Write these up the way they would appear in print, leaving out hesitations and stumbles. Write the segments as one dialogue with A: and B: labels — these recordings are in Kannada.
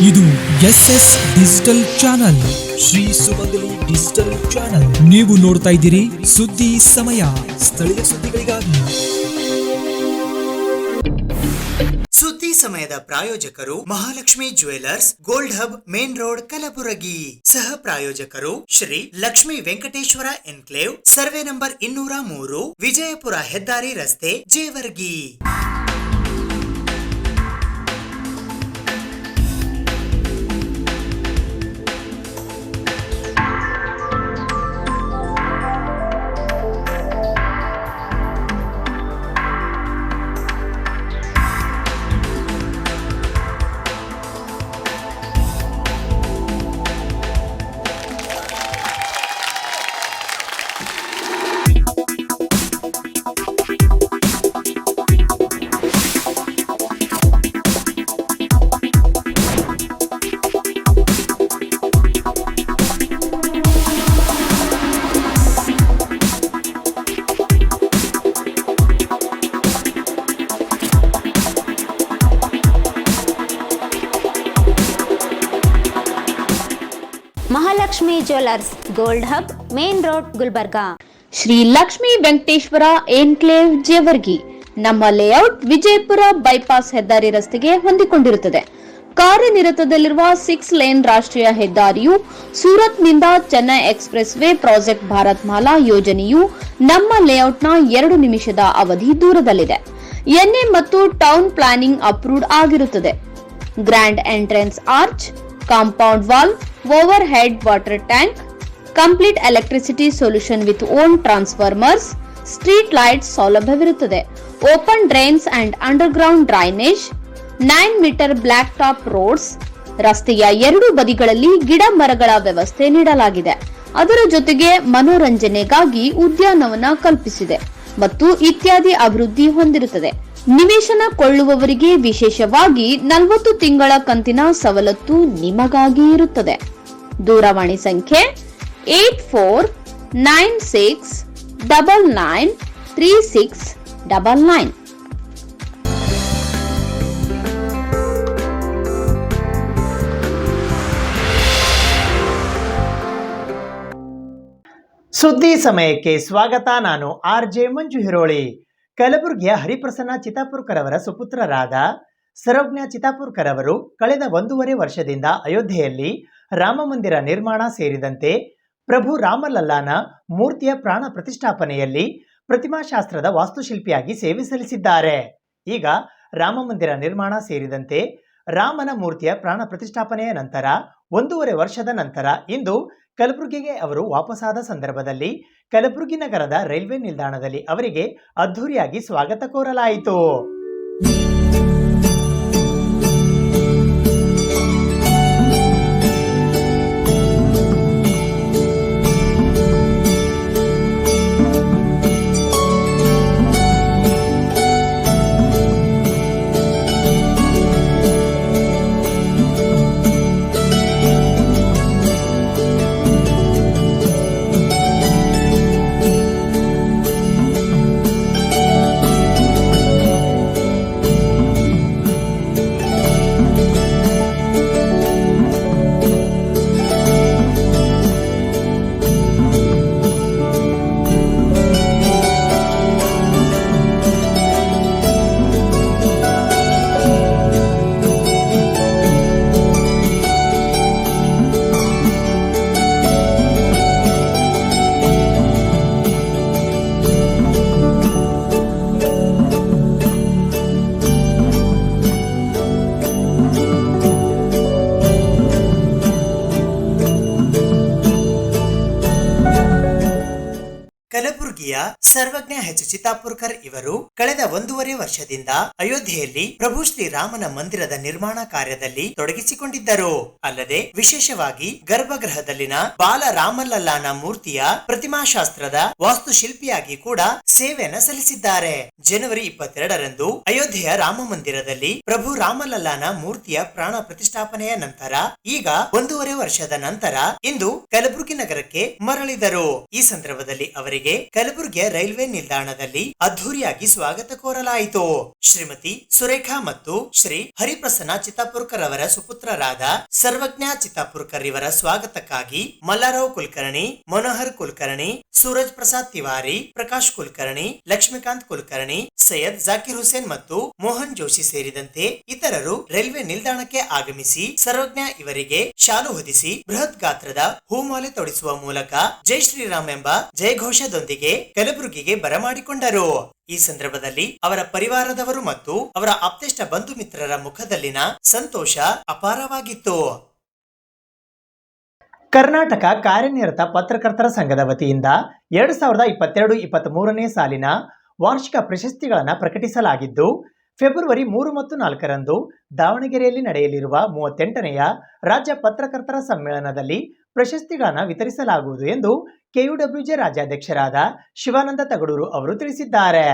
A: ಇದು SS digital channel, Shri Sumangali digital channel. ನೀವು ನೋಡ್ತಾ ಇದ್ದೀರಿ ಸುದ್ದಿ ಸಮಯ, ಸ್ಥಳೀಯ ಸುದ್ದಿಗಳಿಗಾಗಿ.
B: ಸುದ್ದಿ ಸಮಯದ ಪ್ರಾಯೋಜಕರು Mahalakshmi jewellers, gold hub, main road, Kalaburagi. ಸಹ ಪ್ರಾಯೋಜಕರು Shri Lakshmi Venkateshwara enclave, survey number 203, Vijayapura ಹೆದ್ದಾರಿ ರಸ್ತೆ, Jevargi.
C: Mahalakshmi jewellers, gold hub, main road, Gulbarga.
D: Shri Lakshmi Venkateshwara enclave, Jevargi. ನಮ್ಮ ಲೇಔಟ್ ವಿಜಯಪುರ ಬೈಪಾಸ್ ಹೆದ್ದಾರಿ ರಸ್ತೆಗೆ ಹೊಂದಿಕೊಂಡಿರುತ್ತದೆ. ಕಾರ್ಯನಿರತದಲ್ಲಿರುವ 6 ಲೇನ್ ರಾಷ್ಟ್ರೀಯ ಹೆದ್ದಾರಿಯು ಸೂರತ್ನಿಂದ Chennai expressway project Bharat Mala ಯೋಜನೆಯು ನಮ್ಮ ಲೇಔಟ್ನ 2 ನಿಮಿಷದ ಅವಧಿ ದೂರದಲ್ಲಿದೆ. ಎನ್ಎ ಮತ್ತು ಟೌನ್ ಪ್ಲಾನಿಂಗ್ ಅಪ್ರೂವ್ಡ್ ಆಗಿರುತ್ತದೆ. Grand entrance arch, compound wall, overhead water tank, complete electricity solution with own transformers, street lights ಸೌಲಭ್ಯವಿರುತ್ತದೆ. Open drains and underground drainage, 9 metre blacktop roads, ರಸ್ತೆಯ 2 ಬದಿಗಳಲ್ಲಿ ಗಿಡ ಮರಗಳ ವ್ಯವಸ್ಥೆ ನೀಡಲಾಗಿದೆ. ಅದರ ಜೊತೆಗೆ ಮನೋರಂಜನೆಗಾಗಿ ಉದ್ಯಾನವನ ಕಲ್ಪಿಸಿದೆ ಮತ್ತು ಇತ್ಯಾದಿ ಅಭಿವೃದ್ಧಿ ಹೊಂದಿರುತ್ತದೆ. ನಿವೇಶನ ಕೊಳ್ಳುವವರಿಗೆ ವಿಶೇಷವಾಗಿ 40 ತಿಂಗಳ ಕಂತಿನ ಸವಲತ್ತು ನಿಮಗಾಗಿ ಇರುತ್ತದೆ. ದೂರವಾಣಿ ಸಂಖ್ಯೆ 8496993699.
B: ಸುದ್ದಿ ಸಮಯಕ್ಕೆ ಸ್ವಾಗತ. ನಾನು RJ ಮಂಜು ಹಿರೋಳಿ. ಕಲಬುರಗಿಯ ಹರಿಪ್ರಸನ್ನ ಚಿತ್ತಾಪುರ್ಕರ್ ಅವರ ಸುಪುತ್ರರಾದ ಸರ್ವಜ್ಞ ಚಿತ್ತಾಪುರ್ಕರ್ ಅವರು ಕಳೆದ 1.5 ವರ್ಷದಿಂದ ಅಯೋಧ್ಯೆಯಲ್ಲಿ ರಾಮ ಮಂದಿರ ನಿರ್ಮಾಣ ಸೇರಿದಂತೆ ಪ್ರಭು ರಾಮಲಲ್ಲಾನ ಮೂರ್ತಿಯ ಪ್ರಾಣ ಪ್ರತಿಷ್ಠಾಪನೆಯಲ್ಲಿ ಪ್ರತಿಮಾಶಾಸ್ತ್ರದ ವಾಸ್ತುಶಿಲ್ಪಿಯಾಗಿ ಸೇವೆ ಸಲ್ಲಿಸಿದ್ದಾರೆ. ಈಗ ರಾಮ ಮಂದಿರ ನಿರ್ಮಾಣ ಸೇರಿದಂತೆ ರಾಮನ ಮೂರ್ತಿಯ ಪ್ರಾಣ ಪ್ರತಿಷ್ಠಾಪನೆಯ ನಂತರ 1.5 ವರ್ಷದ ನಂತರ ಇಂದು ಕಲಬುರಗಿಗೆ ಅವರು ವಾಪಸಾದ ಸಂದರ್ಭದಲ್ಲಿ ಕಲಬುರಗಿ ನಗರದ ರೈಲ್ವೆ ನಿಲ್ದಾಣದಲ್ಲಿ ಅವರಿಗೆ ಅದ್ಧೂರಿಯಾಗಿ ಸ್ವಾಗತ ಕೋರಲಾಯಿತು. ಕಲಬುರಗಿಯ ಸರ್ವಜ್ಞ ಚಿತ್ತಾಪುರ್ಕರ್ ಇವರು ಕಳೆದ 1.5 ವರ್ಷದಿಂದ ಅಯೋಧ್ಯೆಯಲ್ಲಿ ಪ್ರಭು ಶ್ರೀರಾಮನ ಮಂದಿರದ ನಿರ್ಮಾಣ ಕಾರ್ಯದಲ್ಲಿ ತೊಡಗಿಸಿಕೊಂಡಿದ್ದರು. ಅಲ್ಲದೆ ವಿಶೇಷವಾಗಿ ಗರ್ಭಗೃಹದಲ್ಲಿನ ಬಾಲ ರಾಮಲಲ್ಲಾನ ಮೂರ್ತಿಯ ಪ್ರತಿಮಾಶಾಸ್ತ್ರದ ವಾಸ್ತುಶಿಲ್ಪಿಯಾಗಿ ಕೂಡ ಸೇವೆಯನ್ನು ಸಲ್ಲಿಸಿದ್ದಾರೆ. ಜನವರಿ 22ರಂದು ಅಯೋಧ್ಯೆಯ ರಾಮ ಮಂದಿರದಲ್ಲಿ ಪ್ರಭು ರಾಮಲಲ್ಲಾನ ಮೂರ್ತಿಯ ಪ್ರಾಣ ಪ್ರತಿಷ್ಠಾಪನೆಯ ನಂತರ ಈಗ 1.5 ವರ್ಷದ ನಂತರ ಇಂದು ಕಲಬುರಗಿ ನಗರಕ್ಕೆ ಮರಳಿದರು. ಈ ಸಂದರ್ಭದಲ್ಲಿ ಅವರಿಗೆ ಕಲಬುರಗಿ ಕಲಬುರಗಿಯ ರೈಲ್ವೆ ನಿಲ್ದಾಣದಲ್ಲಿ ಅದ್ಧೂರಿಯಾಗಿ ಸ್ವಾಗತ ಕೋರಲಾಯಿತು. ಶ್ರೀಮತಿ ಸುರೇಖಾ ಮತ್ತು ಶ್ರೀ ಹರಿಪ್ರಸನ್ನ ಚಿತ್ತಾಪುರ್ಕರ್ ಅವರ ಸುಪುತ್ರರಾದ ಸರ್ವಜ್ಞ ಚಿತ್ತಾಪುರ್ಕರ್ ಇವರ ಸ್ವಾಗತಕ್ಕಾಗಿ ಮಲ್ಲಾರಾವ್ ಕುಲಕರ್ಣಿ, ಮನೋಹರ್ ಕುಲಕರ್ಣಿ, ಸೂರಜ್ ಪ್ರಸಾದ್ ತಿವಾರಿ, ಪ್ರಕಾಶ್ ಕುಲಕರ್ಣಿ, ಲಕ್ಷ್ಮೀಕಾಂತ್ ಕುಲಕರ್ಣಿ, ಸೈಯದ್ ಜಾಕಿರ್ ಹುಸೇನ್ ಮತ್ತು ಮೋಹನ್ ಜೋಶಿ ಸೇರಿದಂತೆ ಇತರರು ರೈಲ್ವೆ ನಿಲ್ದಾಣಕ್ಕೆ ಆಗಮಿಸಿ ಸರ್ವಜ್ಞ ಇವರಿಗೆ ಶಾಲು ಹೊದಿಸಿ ಬೃಹತ್ ಗಾತ್ರದ ಹೂಮಾಲೆ ತೊಡಿಸುವ ಮೂಲಕ ಜೈ ಶ್ರೀರಾಮ್ ಎಂಬ ಜಯಘೋಷದೊಂದಿಗೆ ಕಲಬುರಗಿಗೆ ಬರಮಾಡಿಕೊಂಡರು. ಈ ಸಂದರ್ಭದಲ್ಲಿ ಅವರ ಪರಿವಾರದವರು ಮತ್ತು ಅವರ ಆಪ್ತೇಷ್ಟ ಬಂಧು ಮಿತ್ರರ ಮುಖದಲ್ಲಿನ ಸಂತೋಷ ಅಪಾರವಾಗಿತ್ತು. ಕರ್ನಾಟಕ ಕಾರ್ಯನಿರತ ಪತ್ರಕರ್ತರ ಸಂಘದ ವತಿಯಿಂದ 2022-23ನೇ ಸಾಲಿನ ವಾರ್ಷಿಕ ಪ್ರಶಸ್ತಿಗಳನ್ನು ಪ್ರಕಟಿಸಲಾಗಿದ್ದು, ಫೆಬ್ರವರಿ 3 ಮತ್ತು 4ರಂದು ದಾವಣಗೆರೆಯಲ್ಲಿ ನಡೆಯಲಿರುವ 38ನೆಯ ರಾಜ್ಯ ಪತ್ರಕರ್ತರ ಸಮ್ಮೇಳನದಲ್ಲಿ ಪ್ರಶಸ್ತಿಗಳನ್ನು ವಿತರಿಸಲಾಗುವುದು ಎಂದು ಕೆಯುಡಬ್ಲ್ಯೂಜೆ ರಾಜ್ಯಾಧ್ಯಕ್ಷರಾದ ಶಿವಾನಂದ ತಗಡೂರು ಅವರು ತಿಳಿಸಿದ್ದಾರೆ.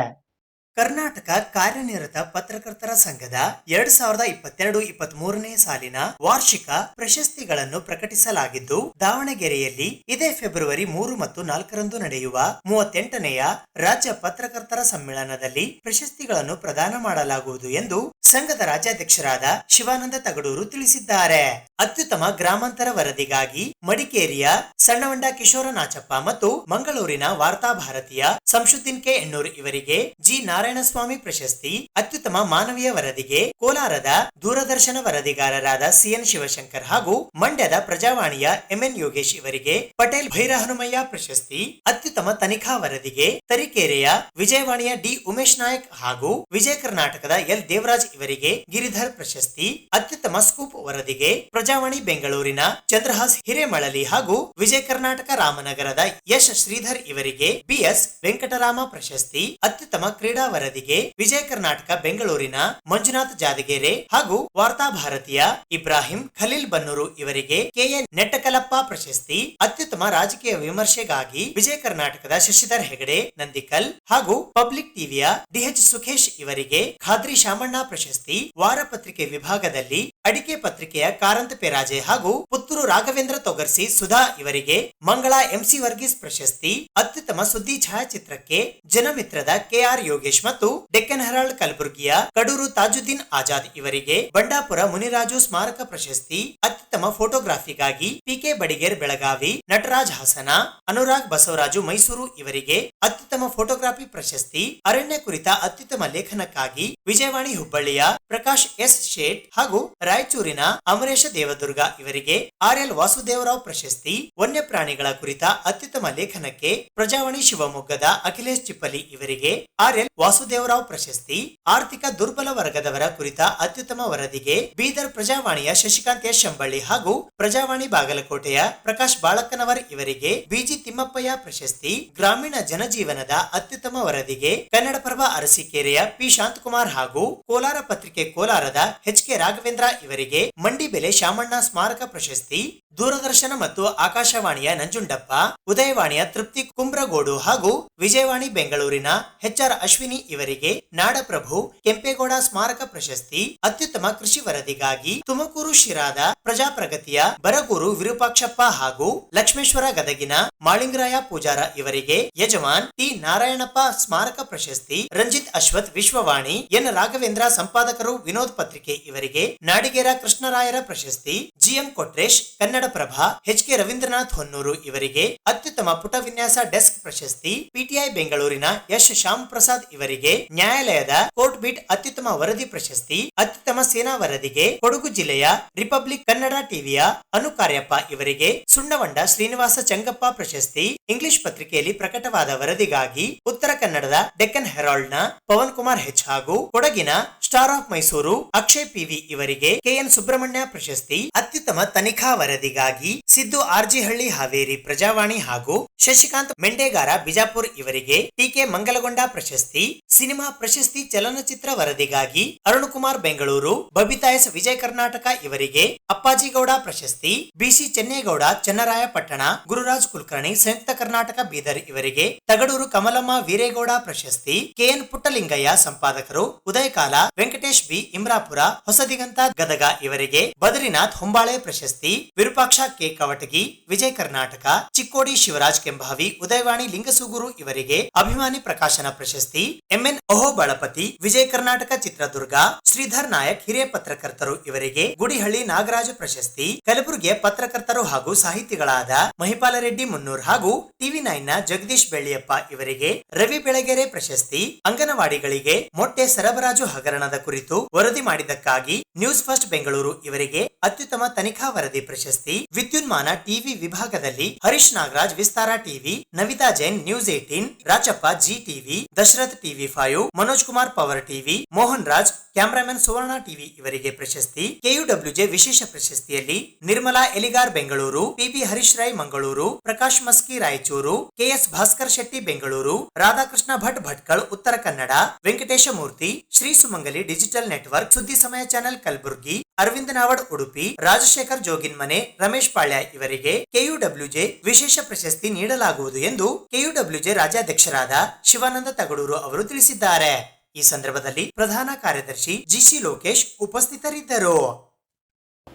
B: ಕರ್ನಾಟಕ ಕಾರ್ಯನಿರತ ಪತ್ರಕರ್ತರ ಸಂಘದ 2022-23ನೇ ಸಾಲಿನ ವಾರ್ಷಿಕ ಪ್ರಶಸ್ತಿಗಳನ್ನು ಪ್ರಕಟಿಸಲಾಗಿದ್ದು, ದಾವಣಗೆರೆಯಲ್ಲಿ ಇದೇ ಫೆಬ್ರವರಿ 3 ಮತ್ತು 4ರಂದು ನಡೆಯುವ 38ನೆಯ ರಾಜ್ಯ ಪತ್ರಕರ್ತರ ಸಮ್ಮೇಳನದಲ್ಲಿ ಪ್ರಶಸ್ತಿಗಳನ್ನು ಪ್ರದಾನ ಮಾಡಲಾಗುವುದು ಎಂದು ಸಂಘದ ರಾಜ್ಯಾಧ್ಯಕ್ಷರಾದ ಶಿವಾನಂದ ತಗಡೂರು ತಿಳಿಸಿದ್ದಾರೆ. ಅತ್ಯುತ್ತಮ ಗ್ರಾಮಾಂತರ ವರದಿಗಾಗಿ ಮಡಿಕೇರಿಯ ಸಣ್ಣವಂಡ ಕಿಶೋರ ನಾಚಪ್ಪ ಮತ್ತು ಮಂಗಳೂರಿನ ವಾರ್ತಾ ಭಾರತೀಯ ಸಂಶುದ್ದೀನ್ ಕೆ ಎಣ್ಣೂರ್ ಇವರಿಗೆ ಜಿ ನಾರಾಯಣಸ್ವಾಮಿ ಪ್ರಶಸ್ತಿ, ಅತ್ಯುತ್ತಮ ಮಾನವೀಯ ವರದಿಗೆ ಕೋಲಾರದ ದೂರದರ್ಶನ ವರದಿಗಾರರಾದ ಸಿಎನ್ ಶಿವಶಂಕರ್ ಹಾಗೂ ಮಂಡ್ಯದ ಪ್ರಜಾವಾಣಿಯ ಎಂಎನ್ ಯೋಗೇಶ್ ಇವರಿಗೆ ಪಟೇಲ್ ಭೈರಹನುಮಯ್ಯ ಪ್ರಶಸ್ತಿ, ಅತ್ಯುತ್ತಮ ತನಿಖಾ ವರದಿಗೆ ತರೀಕೆರೆಯ ವಿಜಯವಾಣಿಯ ಡಿ ಉಮೇಶ್ ನಾಯಕ್ ಹಾಗೂ ವಿಜಯ ಕರ್ನಾಟಕದ ಎಲ್ ದೇವರಾಜ್ ಇವರಿಗೆ ಗಿರಿಧರ್ ಪ್ರಶಸ್ತಿ, ಅತ್ಯುತ್ತಮ ಸ್ಕೂಪ್ ವರದಿಗೆ ಪ್ರಜಾವಾಣಿ ಬೆಂಗಳೂರಿನ ಚಂದ್ರಹಾಸ್ ಹಿರೇಮಳಲಿ ಹಾಗೂ ವಿಜಯ ಕರ್ನಾಟಕ ರಾಮನಗರದ ಯಶ್ ಶ್ರೀಧರ್ ಇವರಿಗೆ ಬಿಎಸ್ ವೆಂಕಟರಾಮ ಪ್ರಶಸ್ತಿ, ಅತ್ಯುತ್ತಮ ಕ್ರೀಡಾ ವರದಿಗೆ ವಿಜಯ ಕರ್ನಾಟಕ ಬೆಂಗಳೂರಿನ ಮಂಜುನಾಥ್ ಜಾದಗೆರೆ ಹಾಗೂ ವಾರ್ತಾ ಭಾರತೀಯ ಇಬ್ರಾಹಿಂ ಖಲೀಲ್ ಬನ್ನೂರು ಇವರಿಗೆ ಕೆಎನ್ ನೆಟ್ಟಕಲಪ್ಪ ಪ್ರಶಸ್ತಿ, ಅತ್ಯುತ್ತಮ ರಾಜಕೀಯ ವಿಮರ್ಶೆಗಾಗಿ ವಿಜಯ ಕರ್ನಾಟಕದ ಶಶಿಧರ್ ಹೆಗಡೆ ನಂದಿಕಲ್ ಹಾಗೂ ಪಬ್ಲಿಕ್ ಟಿವಿಯ ಡಿಎಚ್ ಸುಖೇಶ್ ಇವರಿಗೆ ಖಾದ್ರಿ ಶಾಮಣ್ಣ ಪ್ರಶಸ್ತಿ, ವಾರಪತ್ರಿಕೆ ವಿಭಾಗದಲ್ಲಿ ಅಡಿಕೆ ಪತ್ರಿಕೆಯ ಕಾರಂತ ಪೆರಾಜೆ ಹಾಗೂ ಪುತ್ತೂರು ರಾಘವೇಂದ್ರ ತೊಗರ್ಸಿ ಸುಧಾ ಇವರಿಗೆ ಮಂಗಳ ಎಂಸಿ ವರ್ಗೀಸ್ ಪ್ರಶಸ್ತಿ, ಅತ್ಯುತ್ತಮ ಸುದ್ದಿ ಛಾಯಾಚಿತ್ರಕ್ಕೆ ಜನಮಿತ್ರದ ಕೆಆರ್ ಯೋಗೇಶ್ ಮತ್ತು ಡೆಕ್ಕನ್ ಹೆರಾಲ್ಡ್ ಕಲಬುರಗಿಯ ಕಡೂರು ತಾಜುದ್ದೀನ್ ಆಜಾದ್ ಇವರಿಗೆ ಬಂಡಾಪುರ ಮುನಿರಾಜು ಸ್ಮಾರಕ ಪ್ರಶಸ್ತಿ, ಅತ್ಯುತ್ತಮ ಫೋಟೋಗ್ರಾಫಿಗಾಗಿ ಪಿಕೆ ಬಡಿಗೇರ್ ಬೆಳಗಾವಿ, ನಟರಾಜ್ ಹಾಸನ, ಅನುರಾಗ್ ಬಸವರಾಜು ಮೈಸೂರು ಇವರಿಗೆ ಅತ್ಯುತ್ತಮ ಫೋಟೋಗ್ರಾಫಿ ಪ್ರಶಸ್ತಿ, ಅರಣ್ಯ ಕುರಿತ ಅತ್ಯುತ್ತಮ ಲೇಖನಕ್ಕಾಗಿ ವಿಜಯವಾಣಿ ಹುಬ್ಬಳ್ಳಿಯ ಪ್ರಕಾಶ್ ಎಸ್ ಶೇಟ್ ಹಾಗೂ ರಾಯಚೂರಿನ ಅಮರೇಶ ದೇವದುರ್ಗ ಇವರಿಗೆ ಆರ್ಎಲ್ ವಾಸುದೇವರಾವ್ ಪ್ರಶಸ್ತಿ, ವನ್ಯ ಪ್ರಾಣಿಗಳ ಕುರಿತ ಅತ್ಯುತ್ತಮ ಲೇಖನಕ್ಕೆ ಪ್ರಜಾವಾಣಿ ಶಿವಮೊಗ್ಗದ ಅಖಿಲೇಶ್ ಚಿಪ್ಪಲಿ ಇವರಿಗೆ ಆರ್ಎಲ್ ವಾಸುದೇವರಾವ್ ಪ್ರಶಸ್ತಿ, ಆರ್ಥಿಕ ದುರ್ಬಲ ವರ್ಗದವರ ಕುರಿತ ಅತ್ಯುತ್ತಮ ವರದಿಗೆ ಬೀದರ್ ಪ್ರಜಾವಾಣಿಯ ಶಶಿಕಾಂತ್ ಎಸ್ ಶಂಬಳ್ಳಿ ಹಾಗೂ ಪ್ರಜಾವಾಣಿ ಬಾಗಲಕೋಟೆಯ ಪ್ರಕಾಶ್ ಬಾಳಕ್ಕನವರ್ ಇವರಿಗೆ ಬಿಜಿ ತಿಮ್ಮಪ್ಪಯ್ಯ ಪ್ರಶಸ್ತಿ, ಗ್ರಾಮೀಣ ಜನಜೀವನದ ಅತ್ಯುತ್ತಮ ವರದಿಗೆ ಕನ್ನಡಪ್ರಭ ಅರಸೀಕೆರೆಯ ಪಿ ಶಾಂತಕುಮಾರ್ ಹಾಗೂ ಕೋಲಾರ ಪತ್ರಿಕೆ ಕೋಲಾರದ ಎಚ್ ಕೆ ರಾಘವೇಂದ್ರ ಇವರಿಗೆ ಮಂಡಿಬೆಲೆ ಶಾಮಣ್ಣ ಸ್ಮಾರಕ ಪ್ರಶಸ್ತಿ, ದೂರದರ್ಶನ ಮತ್ತು ಆಕಾಶವಾಣಿಯ ನಂಜುಂಡಪ್ಪ, ಉದಯವಾಣಿಯ ತೃಪ್ತಿ ಕುಂಬ್ರಗೋಡು ಹಾಗೂ ವಿಜಯವಾಣಿ ಬೆಂಗಳೂರಿನ ಎಚ್ಆರ್ ಅಶ್ವಿನಿ ಇವರಿಗೆ ನಾಡಪ್ರಭು ಕೆಂಪೇಗೌಡ ಸ್ಮಾರಕ ಪ್ರಶಸ್ತಿ, ಅತ್ಯುತ್ತಮ ಕೃಷಿ ವರದಿಗಾಗಿ ತುಮಕೂರು ಶಿರಾದ ಪ್ರಜಾಪ್ರಗತಿಯ ಬರಗೂರು ವಿರೂಪಾಕ್ಷಪ್ಪ ಹಾಗೂ ಲಕ್ಷ್ಮೇಶ್ವರ ಗದಗಿನ ಮಾಳಿಂಗರಾಯ ಪೂಜಾರ ಇವರಿಗೆ ಯಜಮಾನ್ ಟಿ ನಾರಾಯಣಪ್ಪ ಸ್ಮಾರಕ ಪ್ರಶಸ್ತಿ, ರಂಜಿತ್ ಅಶ್ವಥ್ ವಿಶ್ವವಾಣಿ ಎನ್ ರಾಘವೇಂದ್ರ ಸಂಪಾದಕರು ವಿನೋದ್ ಪತ್ರಿಕೆ ಇವರಿಗೆ ನಾಡಿಗೇರ ಕೃಷ್ಣರಾಯರ ಪ್ರಶಸ್ತಿ, GM Kotresh Kannadaprabha H K Ravindranath Honnuru ಇವರಿಗೆ ಅತ್ಯುತ್ತಮ ಪುಟ ವಿನ್ಯಾಸ ಡೆಸ್ಕ್ ಪ್ರಶಸ್ತಿ, ಪಿಟಿಐ ಬೆಂಗಳೂರಿನ ಯಶ್ ಶ್ಯಾಮ್ ಪ್ರಸಾದ್ ಇವರಿಗೆ ನ್ಯಾಯಾಲಯದ ಕೋರ್ಟ್ ಬೀಟ್ ಅತ್ಯುತ್ತಮ ವರದಿ ಪ್ರಶಸ್ತಿ, ಅತ್ಯುತ್ತಮ ಸೇನಾ ವರದಿಗೆ ಕೊಡಗು ಜಿಲ್ಲೆಯ ರಿಪಬ್ಲಿಕ್ ಕನ್ನಡ ಟಿವಿಯ ಅನುಕಾರ್ಯಪ್ಪ ಇವರಿಗೆ ಸುಣ್ಣವಂಡ ಶ್ರೀನಿವಾಸ ಚಂಗಪ್ಪ ಪ್ರಶಸ್ತಿ, ಇಂಗ್ಲಿಷ್ ಪತ್ರಿಕೆಯಲ್ಲಿ ಪ್ರಕಟವಾದ ವರದಿಗಾಗಿ ಉತ್ತರ ಕನ್ನಡದ ಡೆಕ್ಕನ್ ಹೆರಾಲ್ಡ್ ನ ಪವನ್ ಕುಮಾರ್ ಹೆಚ್ ಹಾಗೂ ಕೊಡಗಿನ star of Mysore Akshay PV ಇವರಿಗೆ ಕೆಎನ್ ಸುಬ್ರಹ್ಮಣ್ಯ ಪ್ರಶಸ್ತಿ, ಅತ್ಯುತ್ತಮ ತನಿಖಾ ವರದಿಗಾಗಿ ಸಿದ್ದು ಆರ್ಜಿಹಳ್ಳಿ ಹಾವೇರಿ ಪ್ರಜಾವಾಣಿ ಹಾಗೂ ಶಶಿಕಾಂತ್ ಮೆಂಡೇಗಾರ ಬಿಜಾಪುರ್ ಇವರಿಗೆ ಟಿಕೆ ಮಂಗಲಗೊಂಡ ಪ್ರಶಸ್ತಿ, ಸಿನಿಮಾ ಪ್ರಶಸ್ತಿ ಚಲನಚಿತ್ರ ವರದಿಗಾಗಿ ಅರುಣಕುಮಾರ್ ಬೆಂಗಳೂರು ಬಬಿತಾ ಎಸ್ ವಿಜಯ ಕರ್ನಾಟಕ ಇವರಿಗೆ ಅಪ್ಪಾಜಿಗೌಡ ಪ್ರಶಸ್ತಿ, ಬಿಸಿ ಚೆನ್ನೇಗೌಡ ಚನ್ನರಾಯಪಟ್ಟಣ ಗುರುರಾಜ್ ಕುಲಕರ್ಣಿ ಸಂಯುಕ್ತ ಕರ್ನಾಟಕ ಬೀದರ್ ಇವರಿಗೆ ತಗಡೂರು ಕಮಲಮ್ಮ ವೀರೇಗೌಡ ಪ್ರಶಸ್ತಿ, ಕೆಎನ್ ಪುಟ್ಟಲಿಂಗಯ್ಯ ಸಂಪಾದಕರು ಉದಯಕಾಲ ವೆಂಕಟೇಶ್ ಬಿ ಇಮ್ರಾಪುರ ಹೊಸದಿಗಂತ ಗದಗ ಇವರಿಗೆ ಬದ್ರಿನಾಥ್ ಹೊಂಬಾಳೆ ಪ್ರಶಸ್ತಿ, ವಿರೂಪಾಕ್ಷ ಕೆ ಕವಟಗಿ, ವಿಜಯ ಕರ್ನಾಟಕ, ಚಿಕ್ಕೋಡಿ ಶಿವರಾಜ್ ಕೆಂಭಾವಿ, ಉದಯವಾಣಿ ಲಿಂಗಸೂಗೂರು ಇವರಿಗೆ ಅಭಿಮಾನಿ ಪ್ರಕಾಶನ ಪ್ರಶಸ್ತಿ, ಎಂಎನ್ ಅಹೋ ಬಳಪತಿ, ವಿಜಯ ಕರ್ನಾಟಕ ಚಿತ್ರದುರ್ಗ, ಶ್ರೀಧರ್ ನಾಯಕ್ ಹಿರಿಯ ಪತ್ರಕರ್ತರು ಇವರಿಗೆ ಗುಡಿಹಳ್ಳಿ ನಾಗರಾಜ ಪ್ರಶಸ್ತಿ, ಕಲಬುರಗಿಯ ಪತ್ರಕರ್ತರು ಹಾಗೂ ಸಾಹಿತಿಗಳಾದ ಮಹಿಪಾಲ ರೆಡ್ಡಿ ಮುನ್ನೂರ್ ಹಾಗೂ ಟಿವಿ9 ನ ಜಗದೀಶ್ ಬೆಳ್ಳಿಯಪ್ಪ ಇವರಿಗೆ ರವಿ ಬೆಳಗೆರೆ ಪ್ರಶಸ್ತಿ, ಅಂಗನವಾಡಿಗಳಿಗೆ ಮೊಟ್ಟೆ ಸರಬರಾಜು ಹಗರಣದ ಕುರಿತು ವರದಿ ಮಾಡಿದ್ದಕ್ಕಾಗಿ ನ್ಯೂಸ್ ಫಸ್ಟ್ ಬೆಂಗಳೂರು ಇವರಿಗೆ ಅತ್ಯುತ್ತಮ ತನಿಖಾ ವರದಿ ಪ್ರಶಸ್ತಿ, ವಿದ್ಯುನ್ಮಾನ ಟಿವಿ ವಿಭಾಗದಲ್ಲಿ Harish Nagaraj Vistara TV, Navitha Jain news 18, Rachappa Zee TV, Dasharath TV five, Manoj Kumar power TV, Mohan Raj cameraman Suvarna TV ಇವರಿಗೆ ಪ್ರಶಸ್ತಿ, ಕೆಯುಡಬ್ಲ್ಯೂಜೆ ವಿಶೇಷ ಪ್ರಶಸ್ತಿಯಲ್ಲಿ Nirmala Eligar Bengaluru, PB Harish Rai Mangaluru, Prakash Maski Raichur, KS Bhaskar Shetty Bengaluru, Radhakrishna Bhat Bhatkal Uttara Kannada, Venkatesha Murthy Shri Sumangali digital network Suddi Samaya channel Kalaburagi, Aravinda Navad Udupi, Rajashekhar Joginmane, Ramesh Palya ಇವರಿಗೆ ಕೆಯುಡಬ್ಲ್ಯೂಜೆ ವಿಶೇಷ ಪ್ರಶಸ್ತಿ ನೀಡಲಾಗುವುದು ಎಂದು ಕೆಯುಡಬ್ಲ್ಯೂಜೆ ರಾಜ್ಯಾಧ್ಯಕ್ಷರಾದ ಶಿವಾನಂದ ತಗಡೂರು ಅವರು ತಿಳಿಸಿದ್ದಾರೆ. ಈ ಸಂದರ್ಭದಲ್ಲಿ ಪ್ರಧಾನ ಕಾರ್ಯದರ್ಶಿ ಜಿಸಿ ಲೋಕೇಶ್ ಉಪಸ್ಥಿತರಿದ್ದರು.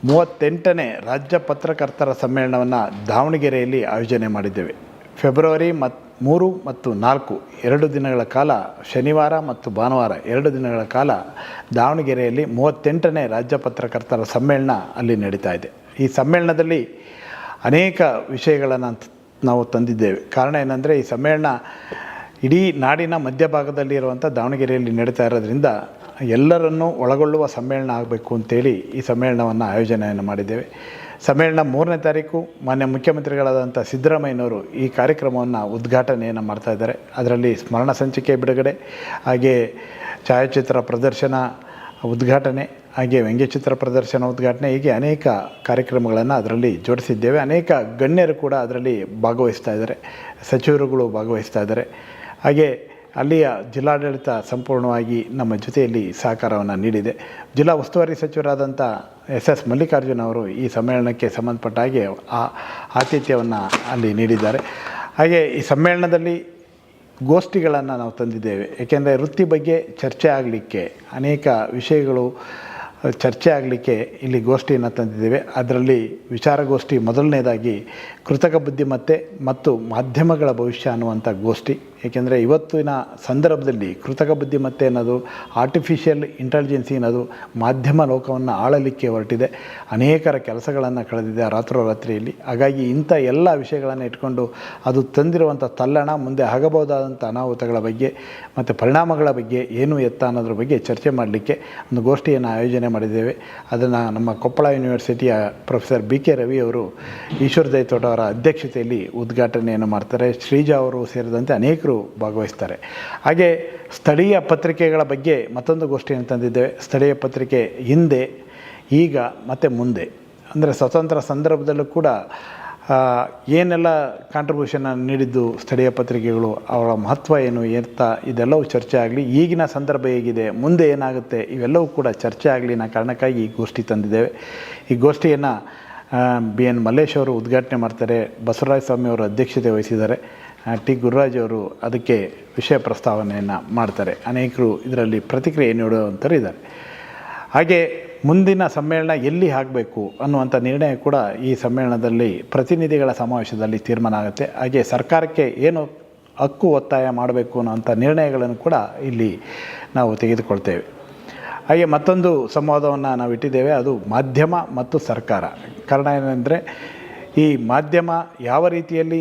E: 38ನೇ ರಾಜ್ಯ ಪತ್ರಕರ್ತರ ಸಮ್ಮೇಳನವನ್ನು ದಾವಣಗೆರೆಯಲ್ಲಿ ಆಯೋಜನೆ ಮಾಡಿದ್ದೇವೆ. ಫೆಬ್ರವರಿ 3 ಮತ್ತು 4 2 ದಿನಗಳ ಕಾಲ, ಶನಿವಾರ ಮತ್ತು ಭಾನುವಾರ 2 ದಿನಗಳ ಕಾಲ ದಾವಣಗೆರೆಯಲ್ಲಿ 38ನೇ ರಾಜ್ಯ ಪತ್ರಕರ್ತರ ಸಮ್ಮೇಳನ ಅಲ್ಲಿ ನಡೀತಾ ಇದೆ. ಈ ಸಮ್ಮೇಳನದಲ್ಲಿ ಅನೇಕ ವಿಷಯಗಳನ್ನು ನಾವು ತಂದಿದ್ದೇವೆ. ಕಾರಣ ಏನಂದರೆ, ಈ ಸಮ್ಮೇಳನ ಇಡೀ ನಾಡಿನ ಮಧ್ಯಭಾಗದಲ್ಲಿ ಇರುವಂಥ ದಾವಣಗೆರೆಯಲ್ಲಿ ನಡೀತಾ ಇರೋದ್ರಿಂದ ಎಲ್ಲರನ್ನೂ ಒಳಗೊಳ್ಳುವ ಸಮ್ಮೇಳನ ಆಗಬೇಕು ಅಂತೇಳಿ ಈ ಸಮ್ಮೇಳನವನ್ನು ಆಯೋಜನೆಯನ್ನು ಮಾಡಿದ್ದೇವೆ. ಸಮ್ಮೇಳನ 3ನೇ ತಾರೀಕು ಮಾನ್ಯ ಮುಖ್ಯಮಂತ್ರಿಗಳಾದಂಥ ಸಿದ್ದರಾಮಯ್ಯನವರು ಈ ಕಾರ್ಯಕ್ರಮವನ್ನು ಉದ್ಘಾಟನೆಯನ್ನು ಮಾಡ್ತಾಯಿದ್ದಾರೆ. ಅದರಲ್ಲಿ ಸ್ಮರಣ ಸಂಚಿಕೆ ಬಿಡುಗಡೆ, ಹಾಗೆ ಛಾಯಾಚಿತ್ರ ಪ್ರದರ್ಶನ ಉದ್ಘಾಟನೆ, ಹಾಗೆ ವ್ಯಂಗ್ಯಚಿತ್ರ ಪ್ರದರ್ಶನ ಉದ್ಘಾಟನೆ, ಹೀಗೆ ಅನೇಕ ಕಾರ್ಯಕ್ರಮಗಳನ್ನು ಅದರಲ್ಲಿ ಜೋಡಿಸಿದ್ದೇವೆ. ಅನೇಕ ಗಣ್ಯರು ಕೂಡ ಅದರಲ್ಲಿ ಭಾಗವಹಿಸ್ತಾ ಇದ್ದಾರೆ, ಸಚಿವರುಗಳು ಭಾಗವಹಿಸ್ತಾ ಇದ್ದಾರೆ. ಹಾಗೆ ಅಲ್ಲಿಯ ಜಿಲ್ಲಾಡಳಿತ ಸಂಪೂರ್ಣವಾಗಿ ನಮ್ಮ ಜೊತೆಯಲ್ಲಿ ಸಹಕಾರವನ್ನು ನೀಡಿದೆ. ಜಿಲ್ಲಾ ಉಸ್ತುವಾರಿ ಸಚಿವರಾದಂಥ SS ಮಲ್ಲಿಕಾರ್ಜುನ್ ಅವರು ಈ ಸಮ್ಮೇಳನಕ್ಕೆ ಸಂಬಂಧಪಟ್ಟ ಹಾಗೆ ಆತಿಥ್ಯವನ್ನು ಅಲ್ಲಿ ನೀಡಿದ್ದಾರೆ. ಹಾಗೆ ಈ ಸಮ್ಮೇಳನದಲ್ಲಿ ಗೋಷ್ಠಿಗಳನ್ನು ನಾವು ತಂದಿದ್ದೇವೆ. ಏಕೆಂದರೆ ವೃತ್ತಿ ಬಗ್ಗೆ ಚರ್ಚೆ ಆಗಲಿಕ್ಕೆ, ಅನೇಕ ವಿಷಯಗಳು ಚರ್ಚೆ ಆಗಲಿಕ್ಕೆ ಇಲ್ಲಿ ಗೋಷ್ಠಿಯನ್ನು ತಂದಿದ್ದೇವೆ. ಅದರಲ್ಲಿ ವಿಚಾರಗೋಷ್ಠಿ ಮೊದಲನೇದಾಗಿ ಕೃತಕ ಬುದ್ಧಿಮತ್ತೆ ಮತ್ತು ಮಾಧ್ಯಮಗಳ ಭವಿಷ್ಯ ಅನ್ನುವಂಥ ಗೋಷ್ಠಿ. ಏಕೆಂದರೆ ಇವತ್ತಿನ ಸಂದರ್ಭದಲ್ಲಿ ಕೃತಕ ಬುದ್ಧಿಮತ್ತೆ ಅನ್ನೋದು, ಆರ್ಟಿಫಿಷಿಯಲ್ ಇಂಟೆಲಿಜೆನ್ಸಿ ಅನ್ನೋದು ಮಾಧ್ಯಮ ಲೋಕವನ್ನು ಆಳಲಿಕ್ಕೆ ಹೊರಟಿದೆ. ಅನೇಕರ ಕೆಲಸಗಳನ್ನು ಕಳೆದಿದೆ ರಾತ್ರೋರಾತ್ರಿಯಲ್ಲಿ. ಹಾಗಾಗಿ ಇಂಥ ಎಲ್ಲ ವಿಷಯಗಳನ್ನು ಇಟ್ಕೊಂಡು ಅದು ತಂದಿರುವಂಥ ತಲ್ಲಣ, ಮುಂದೆ ಆಗಬಹುದಾದಂಥ ಅನಾಹುತಗಳ ಬಗ್ಗೆ ಮತ್ತು ಪರಿಣಾಮಗಳ ಬಗ್ಗೆ ಏನು ಎತ್ತ ಅನ್ನೋದ್ರ ಬಗ್ಗೆ ಚರ್ಚೆ ಮಾಡಲಿಕ್ಕೆ ಒಂದು ಗೋಷ್ಠಿಯನ್ನು ಆಯೋಜನೆ ಮಾಡಿದ್ದೇವೆ. ಅದನ್ನು ನಮ್ಮ ಕೊಪ್ಪಳ ಯೂನಿವರ್ಸಿಟಿಯ ಪ್ರೊಫೆಸರ್ BK ರವಿ ಅವರು, ಈಶ್ವರ ದೈತೋಟ ಅವರ ಅಧ್ಯಕ್ಷತೆಯಲ್ಲಿ ಉದ್ಘಾಟನೆಯನ್ನು ಮಾಡ್ತಾರೆ. ಶ್ರೀಜಾ ಅವರು ಸೇರಿದಂತೆ ಅನೇಕರು ಭಾಗವಹಿಸ್ತಾರೆ. ಹಾಗೆ ಸ್ಥಳೀಯ ಪತ್ರಿಕೆಗಳ ಬಗ್ಗೆ ಮತ್ತೊಂದು ಗೋಷ್ಠಿಯನ್ನು ತಂದಿದ್ದೇವೆ. ಸ್ಥಳೀಯ ಪತ್ರಿಕೆ ಹಿಂದೆ, ಈಗ ಮತ್ತು ಮುಂದೆ, ಅಂದರೆ ಸ್ವತಂತ್ರ ಸಂದರ್ಭದಲ್ಲೂ ಕೂಡ ಏನೆಲ್ಲ ಕಾಂಟ್ರಿಬ್ಯೂಷನ್ ನೀಡಿದ್ದು ಸ್ಥಳೀಯ ಪತ್ರಿಕೆಗಳು, ಅವರ ಮಹತ್ವ ಏನು ಎತ್ತ, ಇದೆಲ್ಲವೂ ಚರ್ಚೆ ಆಗಲಿ. ಈಗಿನ ಸಂದರ್ಭ ಹೇಗಿದೆ, ಮುಂದೆ ಏನಾಗುತ್ತೆ, ಇವೆಲ್ಲವೂ ಕೂಡ ಚರ್ಚೆ ಆಗಲಿ ಅನ್ನೋ ಕಾರಣಕ್ಕಾಗಿ ಈ ಗೋಷ್ಠಿ ತಂದಿದ್ದೇವೆ. ಈ ಗೋಷ್ಠಿಯನ್ನು BN ಮಲ್ಲೇಶ್ ಅವರು ಉದ್ಘಾಟನೆ ಮಾಡ್ತಾರೆ. ಬಸವರಾಜ ಸ್ವಾಮಿ ಅವರು ಅಧ್ಯಕ್ಷತೆ ವಹಿಸಿದ್ದಾರೆ. T ಗುರುರಾಜ್ ಅವರು ಅದಕ್ಕೆ ವಿಷಯ ಪ್ರಸ್ತಾವನೆಯನ್ನು ಮಾಡ್ತಾರೆ. ಅನೇಕರು ಇದರಲ್ಲಿ ಪ್ರತಿಕ್ರಿಯೆ ನೀಡುವಂಥವ್ರು ಇದ್ದಾರೆ. ಹಾಗೆ ಮುಂದಿನ ಸಮ್ಮೇಳನ ಎಲ್ಲಿ ಆಗಬೇಕು ಅನ್ನುವಂಥ ನಿರ್ಣಯ ಕೂಡ ಈ ಸಮ್ಮೇಳನದಲ್ಲಿ ಪ್ರತಿನಿಧಿಗಳ ಸಮಾವೇಶದಲ್ಲಿ ತೀರ್ಮಾನ ಆಗುತ್ತೆ. ಹಾಗೆ ಸರ್ಕಾರಕ್ಕೆ ಏನು ಹಕ್ಕು ಒತ್ತಾಯ ಮಾಡಬೇಕು ಅನ್ನೋಂಥ ನಿರ್ಣಯಗಳನ್ನು ಕೂಡ ಇಲ್ಲಿ ನಾವು ತೆಗೆದುಕೊಳ್ತೇವೆ. ಹಾಗೆ ಮತ್ತೊಂದು ಸಂವಾದವನ್ನು ನಾವು ಇಟ್ಟಿದ್ದೇವೆ, ಅದು ಮಾಧ್ಯಮ ಮತ್ತು ಸರ್ಕಾರ. ಕಾರಣ ಏನೆಂದರೆ, ಈ ಮಾಧ್ಯಮ ಯಾವ ರೀತಿಯಲ್ಲಿ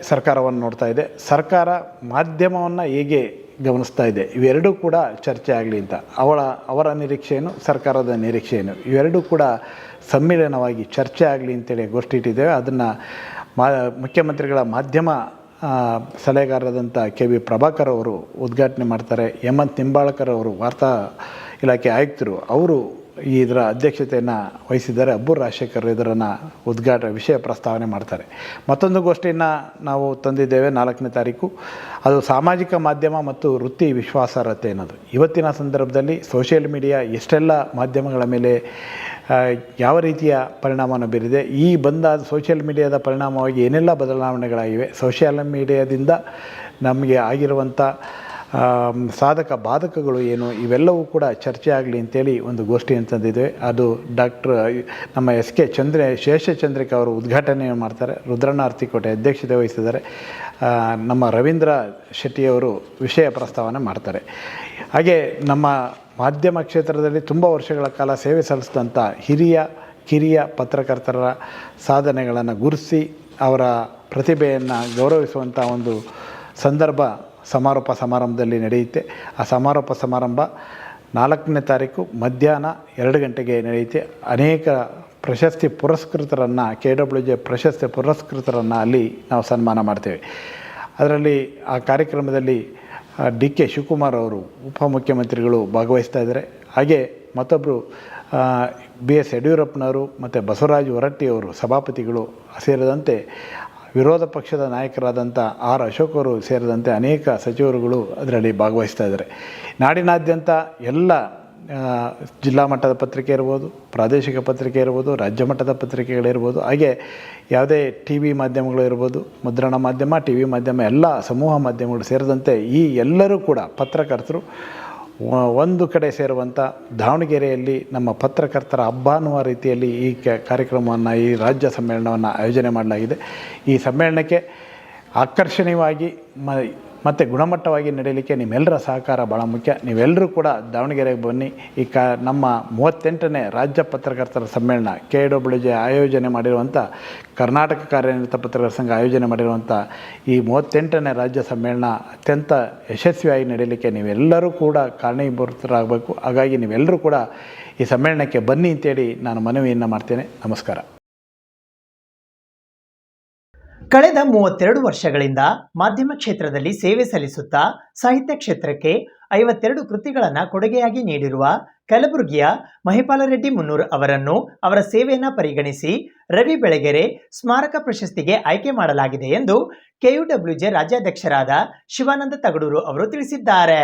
E: ಸರ್ಕಾರವನ್ನು ನೋಡ್ತಾ ಇದೆ, ಸರ್ಕಾರ ಮಾಧ್ಯಮವನ್ನು ಹೇಗೆ ಗಮನಿಸ್ತಾ ಇದೆ, ಇವೆರಡೂ ಕೂಡ ಚರ್ಚೆ ಆಗಲಿ ಅಂತ ಅವರ ನಿರೀಕ್ಷೆಯನ್ನು, ಸರ್ಕಾರದ ನಿರೀಕ್ಷೆಯನ್ನು, ಇವೆರಡೂ ಕೂಡ ಸಮ್ಮಿಲನವಾಗಿ ಚರ್ಚೆ ಆಗಲಿ ಅಂತೇಳಿ ಗೋಷ್ಠಿ ಇಟ್ಟಿದ್ದೇವೆ. ಅದನ್ನು ಮುಖ್ಯಮಂತ್ರಿಗಳ ಮಾಧ್ಯಮ ಸಲಹೆಗಾರರಾದಂಥ KV ಪ್ರಭಾಕರ್ ಅವರು ಉದ್ಘಾಟನೆ ಮಾಡ್ತಾರೆ. ಹೇಮಂತ್ ನಿಂಬಾಳ್ಕರ್ ಅವರು ವಾರ್ತಾ ಇಲಾಖೆ ಆಯುಕ್ತರು, ಅವರು ಇದರ ಅಧ್ಯಕ್ಷತೆಯನ್ನು ವಹಿಸಿದ್ದಾರೆ. ಅಬ್ಬೂರ್ ರಾಜಶೇಖರ್ ಇದನ್ನು ವಿಷಯ ಪ್ರಸ್ತಾವನೆ ಮಾಡ್ತಾರೆ. ಮತ್ತೊಂದು ಗೋಷ್ಠಿಯನ್ನು ನಾವು ತಂದಿದ್ದೇವೆ 4ನೇ ತಾರೀಕು. ಅದು ಸಾಮಾಜಿಕ ಮಾಧ್ಯಮ ಮತ್ತು ವೃತ್ತಿ ವಿಶ್ವಾಸಾರ್ಹತೆ ಅನ್ನೋದು. ಇವತ್ತಿನ ಸಂದರ್ಭದಲ್ಲಿ ಸೋಷಿಯಲ್ ಮೀಡಿಯಾ ಎಷ್ಟೆಲ್ಲ ಮಾಧ್ಯಮಗಳ ಮೇಲೆ ಯಾವ ರೀತಿಯ ಪರಿಣಾಮವನ್ನು ಬೀರಿದೆ, ಈ ಬಂದ ಸೋಷಿಯಲ್ ಮೀಡಿಯಾದ ಪರಿಣಾಮವಾಗಿ ಏನೆಲ್ಲ ಬದಲಾವಣೆಗಳಾಗಿವೆ, ಸೋಷಿಯಲ್ ಮೀಡಿಯಾದಿಂದ ನಮಗೆ ಆಗಿರುವಂಥ ಸಾಧಕ ಬಾಧಕಗಳು ಏನು ಇವೆಲ್ಲವೂ ಕೂಡ ಚರ್ಚೆ ಆಗಲಿ ಅಂತೇಳಿ ಒಂದು ಗೋಷ್ಠಿ ಅಂತಂದಿದೆ. ಅದು ನಮ್ಮ SK ಶೇಷಚಂದ್ರಿಕಾ ಅವರು ಉದ್ಘಾಟನೆ ಮಾಡ್ತಾರೆ. ರುದ್ರಣ್ಣ ಅರ್ತಿಕೋಟೆ ಅಧ್ಯಕ್ಷತೆ ವಹಿಸಿದ್ದಾರೆ. ನಮ್ಮ ರವೀಂದ್ರ ಶೆಟ್ಟಿಯವರು ವಿಷಯ ಪ್ರಸ್ತಾವನೆ ಮಾಡ್ತಾರೆ. ಹಾಗೆ ನಮ್ಮ ಮಾಧ್ಯಮ ಕ್ಷೇತ್ರದಲ್ಲಿ ತುಂಬ ವರ್ಷಗಳ ಕಾಲ ಸೇವೆ ಸಲ್ಲಿಸಿದಂಥ ಕಿರಿಯ ಪತ್ರಕರ್ತರ ಸಾಧನೆಗಳನ್ನು ಗುರುತಿಸಿ ಅವರ ಪ್ರತಿಭೆಯನ್ನು ಗೌರವಿಸುವಂಥ ಒಂದು ಸಂದರ್ಭ ಸಮಾರೋಪ ಸಮಾರಂಭದಲ್ಲಿ ನಡೆಯುತ್ತೆ. ಆ ಸಮಾರೋಪ ಸಮಾರಂಭ 4ನೇ ತಾರೀಕು ಮಧ್ಯಾಹ್ನ 2 ಗಂಟೆಗೆ ನಡೆಯುತ್ತೆ. ಅನೇಕ ಪ್ರಶಸ್ತಿ ಪುರಸ್ಕೃತರನ್ನು KWJ ಪ್ರಶಸ್ತಿ ಪುರಸ್ಕೃತರನ್ನು ಅಲ್ಲಿ ನಾವು ಸನ್ಮಾನ ಮಾಡ್ತೇವೆ. ಅದರಲ್ಲಿ ಆ ಕಾರ್ಯಕ್ರಮದಲ್ಲಿ DK ಶಿವಕುಮಾರ್ ಅವರು ಉಪಮುಖ್ಯಮಂತ್ರಿಗಳು ಭಾಗವಹಿಸ್ತಾ ಇದ್ದಾರೆ. ಹಾಗೆ ಮತ್ತೊಬ್ಬರು BS ಯಡಿಯೂರಪ್ಪನವರು ಮತ್ತು ಬಸವರಾಜ ಹೊರಟ್ಟಿಯವರು ಸಭಾಪತಿಗಳು ಸೇರಿದಂತೆ ವಿರೋಧ ಪಕ್ಷದ ನಾಯಕರಾದಂಥ R ಅಶೋಕ್ ಅವರು ಸೇರಿದಂತೆ ಅನೇಕ ಸಚಿವರುಗಳು ಅದರಲ್ಲಿ ಭಾಗವಹಿಸ್ತಾ ಇದ್ದಾರೆ. ನಾಡಿನಾದ್ಯಂತ ಎಲ್ಲ ಜಿಲ್ಲಾ ಮಟ್ಟದ ಪತ್ರಿಕೆ ಇರ್ಬೋದು, ಪ್ರಾದೇಶಿಕ ಪತ್ರಿಕೆ ಇರ್ಬೋದು, ರಾಜ್ಯ ಮಟ್ಟದ ಪತ್ರಿಕೆಗಳಿರ್ಬೋದು, ಹಾಗೆ ಯಾವುದೇ TV ಮಾಧ್ಯಮಗಳು ಇರ್ಬೋದು, ಮುದ್ರಣ ಮಾಧ್ಯಮ, TV ಮಾಧ್ಯಮ, ಎಲ್ಲ ಸಮೂಹ ಮಾಧ್ಯಮಗಳು ಸೇರಿದಂತೆ ಈ ಎಲ್ಲರೂ ಕೂಡ ಪತ್ರಕರ್ತರು ಒಂದು ಕಡೆ ಸೇರುವಂಥ ದಾವಣಗೆರೆಯಲ್ಲಿ ನಮ್ಮ ಪತ್ರಕರ್ತರ ಹಬ್ಬ ಅನ್ನುವ ರೀತಿಯಲ್ಲಿ ಈ ಕಾರ್ಯಕ್ರಮವನ್ನು, ಈ ರಾಜ್ಯ ಸಮ್ಮೇಳನವನ್ನು ಆಯೋಜನೆ ಮಾಡಲಾಗಿದೆ. ಈ ಸಮ್ಮೇಳನಕ್ಕೆ ಆಕರ್ಷಣೀಯವಾಗಿ ಮತ್ತು ಗುಣಮಟ್ಟವಾಗಿ ನಡೆಯಲಿಕ್ಕೆ ನಿಮ್ಮೆಲ್ಲರ ಸಹಕಾರ ಭಾಳ ಮುಖ್ಯ. ನೀವೆಲ್ಲರೂ ಕೂಡ ದಾವಣಗೆರೆಗೆ ಬನ್ನಿ. ಈ ನಮ್ಮ 38ನೇ ರಾಜ್ಯ ಪತ್ರಕರ್ತರ ಸಮ್ಮೇಳನ KWJ ಆಯೋಜನೆ ಮಾಡಿರುವಂಥ, ಕರ್ನಾಟಕ ಕಾರ್ಯನಿರತ ಪತ್ರಕರ್ತರ ಸಂಘ ಆಯೋಜನೆ ಮಾಡಿರುವಂಥ ಈ 38ನೇ ರಾಜ್ಯ ಸಮ್ಮೇಳನ ಅತ್ಯಂತ ಯಶಸ್ವಿಯಾಗಿ ನಡೆಯಲಿಕ್ಕೆ ನೀವೆಲ್ಲರೂ ಕೂಡ ಕಾರಣೀಭೂತರಾಗಬೇಕು. ಹಾಗಾಗಿ ನೀವೆಲ್ಲರೂ ಕೂಡ ಈ ಸಮ್ಮೇಳನಕ್ಕೆ ಬನ್ನಿ ಅಂತೇಳಿ ನಾನು ಮನವಿಯನ್ನು ಮಾಡ್ತೇನೆ. ನಮಸ್ಕಾರ.
B: ಕಳೆದ 32 ವರ್ಷಗಳಿಂದ ಮಾಧ್ಯಮ ಕ್ಷೇತ್ರದಲ್ಲಿ ಸೇವೆ ಸಲ್ಲಿಸುತ್ತಾ ಸಾಹಿತ್ಯ ಕ್ಷೇತ್ರಕ್ಕೆ 52 ಕೃತಿಗಳನ್ನು ಕೊಡುಗೆಯಾಗಿ ನೀಡಿರುವ ಕಲಬುರಗಿಯ ಮಹಿಪಾಲ ರೆಡ್ಡಿ ಮುನ್ನೂರ್ ಅವರನ್ನು ಅವರ ಸೇವೆಯನ್ನು ಪರಿಗಣಿಸಿ ರವಿ ಬೆಳಗೆರೆ ಸ್ಮಾರಕ ಪ್ರಶಸ್ತಿಗೆ ಆಯ್ಕೆ ಮಾಡಲಾಗಿದೆ ಎಂದು KUWJ ರಾಜ್ಯಾಧ್ಯಕ್ಷರಾದ ಶಿವಾನಂದ ತಗಡೂರು ಅವರು ತಿಳಿಸಿದ್ದಾರೆ.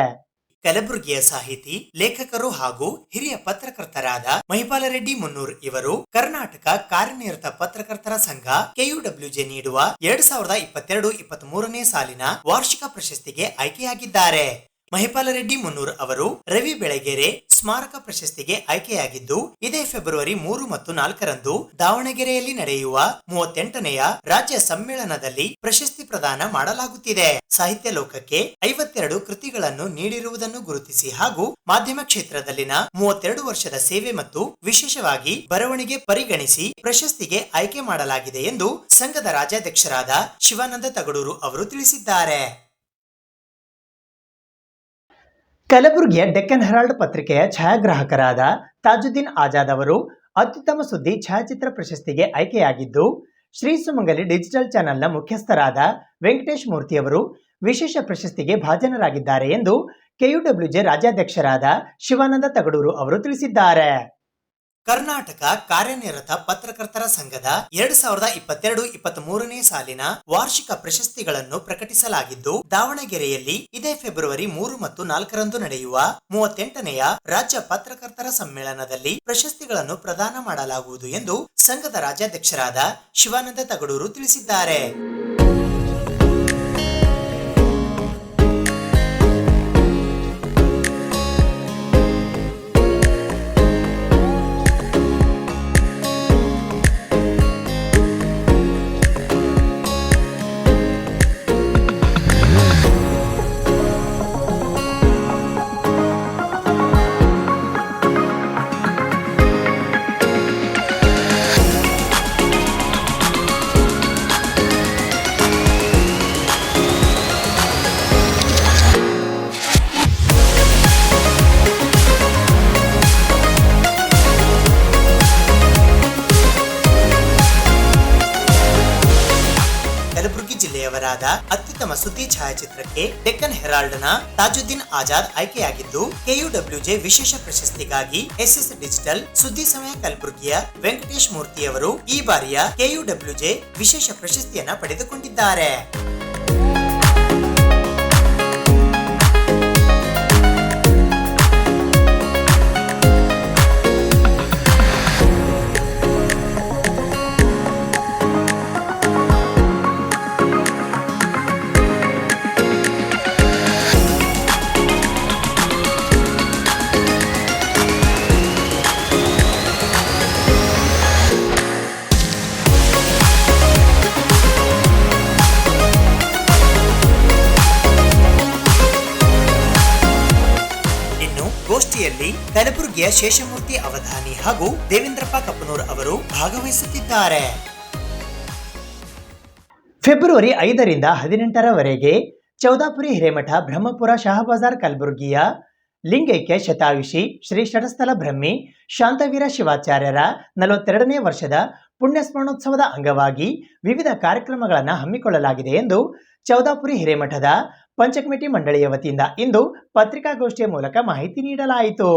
B: ಕಲಬುರಗಿಯ ಸಾಹಿತಿ, ಲೇಖಕರು ಹಾಗೂ ಹಿರಿಯ ಪತ್ರಕರ್ತರಾದ ಮಹಿಪಾಲ ರೆಡ್ಡಿ ಮುನ್ನೂರ್ ಇವರು ಕರ್ನಾಟಕ ಕಾರ್ಯನಿರತ ಪತ್ರಕರ್ತರ ಸಂಘ KUWJ ನೀಡುವ 2022-23ನೇ ಸಾಲಿನ ವಾರ್ಷಿಕ ಪ್ರಶಸ್ತಿಗೆ ಆಯ್ಕೆಯಾಗಿದ್ದಾರೆ. ಮಹಿಪಾಲ ರೆಡ್ಡಿ ಮುನ್ನೂರ್ ಅವರು ರವಿ ಬೆಳಗೆರೆ ಸ್ಮಾರಕ ಪ್ರಶಸ್ತಿಗೆ ಆಯ್ಕೆಯಾಗಿದ್ದು, ಇದೇ ಫೆಬ್ರವರಿ 3 ಮತ್ತು 4ರಂದು ದಾವಣಗೆರೆಯಲ್ಲಿ ನಡೆಯುವ 38ನೆಯ ರಾಜ್ಯ ಸಮ್ಮೇಳನದಲ್ಲಿ ಪ್ರಶಸ್ತಿ ಪ್ರದಾನ ಮಾಡಲಾಗುತ್ತಿದೆ. ಸಾಹಿತ್ಯ ಲೋಕಕ್ಕೆ 52 ಕೃತಿಗಳನ್ನು ನೀಡಿರುವುದನ್ನು ಗುರುತಿಸಿ ಹಾಗೂ ಮಾಧ್ಯಮ ಕ್ಷೇತ್ರದಲ್ಲಿನ 32 ವರ್ಷದ ಸೇವೆ ಮತ್ತು ವಿಶೇಷವಾಗಿ ಬರವಣಿಗೆ ಪರಿಗಣಿಸಿ ಪ್ರಶಸ್ತಿಗೆ ಆಯ್ಕೆ ಮಾಡಲಾಗಿದೆ ಎಂದು ಸಂಘದ ರಾಜ್ಯಾಧ್ಯಕ್ಷರಾದ ಶಿವಾನಂದ ತಗಡೂರು ಅವರು ತಿಳಿಸಿದ್ದಾರೆ. ಕಲಬುರಗಿಯ ಡೆಕ್ಕನ್ ಹೆರಾಲ್ಡ್ ಪತ್ರಿಕೆಯ ಛಾಯಾಗ್ರಾಹಕರಾದ ತಾಜುದ್ದೀನ್ ಆಜಾದ್ ಅವರು ಅತ್ಯುತ್ತಮ ಸುದ್ದಿ ಛಾಯಾಚಿತ್ರ ಪ್ರಶಸ್ತಿಗೆ ಆಯ್ಕೆಯಾಗಿದ್ದು, ಶ್ರೀ ಸುಮಂಗಲಿ ಡಿಜಿಟಲ್ ಚಾನೆಲ್ನ ಮುಖ್ಯಸ್ಥರಾದ ವೆಂಕಟೇಶ್ ಮೂರ್ತಿಯವರು ವಿಶೇಷ ಪ್ರಶಸ್ತಿಗೆ ಭಾಜನರಾಗಿದ್ದಾರೆ ಎಂದು KUWJ ರಾಜ್ಯಾಧ್ಯಕ್ಷರಾದ ಶಿವಾನಂದ ತಗಡೂರು ಅವರು ತಿಳಿಸಿದ್ದಾರೆ. ಕರ್ನಾಟಕ ಕಾರ್ಯನಿರತ ಪತ್ರಕರ್ತರ ಸಂಘದ 2022-23ನೇ ಸಾಲಿನ ವಾರ್ಷಿಕ ಪ್ರಶಸ್ತಿಗಳನ್ನು ಪ್ರಕಟಿಸಲಾಗಿದ್ದು, ದಾವಣಗೆರೆಯಲ್ಲಿ ಇದೇ ಫೆಬ್ರವರಿ 3 ಮತ್ತು 4ರಂದು ನಡೆಯುವ 38ನೆಯ ರಾಜ್ಯ ಪತ್ರಕರ್ತರ ಸಮ್ಮೇಳನದಲ್ಲಿ ಪ್ರಶಸ್ತಿಗಳನ್ನು ಪ್ರದಾನ ಮಾಡಲಾಗುವುದು ಎಂದು ಸಂಘದ ರಾಜ್ಯಾಧ್ಯಕ್ಷರಾದ ಶಿವಾನಂದ ತಗಡೂರು ತಿಳಿಸಿದ್ದಾರೆ. ಜಿಲ್ಲೆಯವರಾದ ಅತ್ಯುತ್ತಮ ಸುದ್ದಿ ಛಾಯಾಚಿತ್ರಕ್ಕೆ ಡೆಕ್ಕನ್ ಹೆರಾಲ್ಡ್ ನ ತಾಜುದ್ದೀನ್ ಆಜಾದ್ ಆಯ್ಕೆಯಾಗಿದ್ದು, KUWJ ವಿಶೇಷ ಪ್ರಶಸ್ತಿಗಾಗಿ SS ಡಿಜಿಟಲ್ ಸುದ್ದಿ ಸಮಯ ಕಲಬುರಗಿಯ ವೆಂಕಟೇಶ್ ಮೂರ್ತಿಯವರು ಈ ಬಾರಿಯ KUWJ ವಿಶೇಷ ಪ್ರಶಸ್ತಿಯನ್ನ ಪಡೆದುಕೊಂಡಿದ್ದಾರೆ. ಕಲಬುರಗಿಯ ಶೇಷಮೂರ್ತಿ ಅವಧಾನಿ ಹಾಗೂ ದೇವೇಂದ್ರಪ್ಪ ಕಪ್ಪನೂರ್ ಅವರು ಭಾಗವಹಿಸುತ್ತಿದ್ದಾರೆ. ಫೆಬ್ರವರಿ 5ರಿಂದ 18ರವರೆಗೆ ಚೌದಾಪುರಿ ಹಿರೇಮಠ ಬ್ರಹ್ಮಪುರ ಶಹಾಬಾಜಾರ್ ಕಲಬುರಗಿಯ ಲಿಂಗೈಕ್ಯ ಶತಾಯುಷಿ ಶ್ರೀ ಷಟಸ್ಥಲ ಬ್ರಹ್ಮಿ ಶಾಂತವೀರ ಶಿವಾಚಾರ್ಯರ 42ನೇ ವರ್ಷದ ಪುಣ್ಯ ಸ್ಮರಣೋತ್ಸವದ ಅಂಗವಾಗಿ ವಿವಿಧ ಕಾರ್ಯಕ್ರಮಗಳನ್ನು ಹಮ್ಮಿಕೊಳ್ಳಲಾಗಿದೆ ಎಂದು ಚೌದಾಪುರಿ ಹಿರೇಮಠದ ಪಂಚಕಮಿಟಿ ಮಂಡಳಿಯ ವತಿಯಿಂದ ಇಂದು ಪತ್ರಿಕಾಗೋಷ್ಠಿಯ ಮೂಲಕ ಮಾಹಿತಿ ನೀಡಲಾಯಿತು.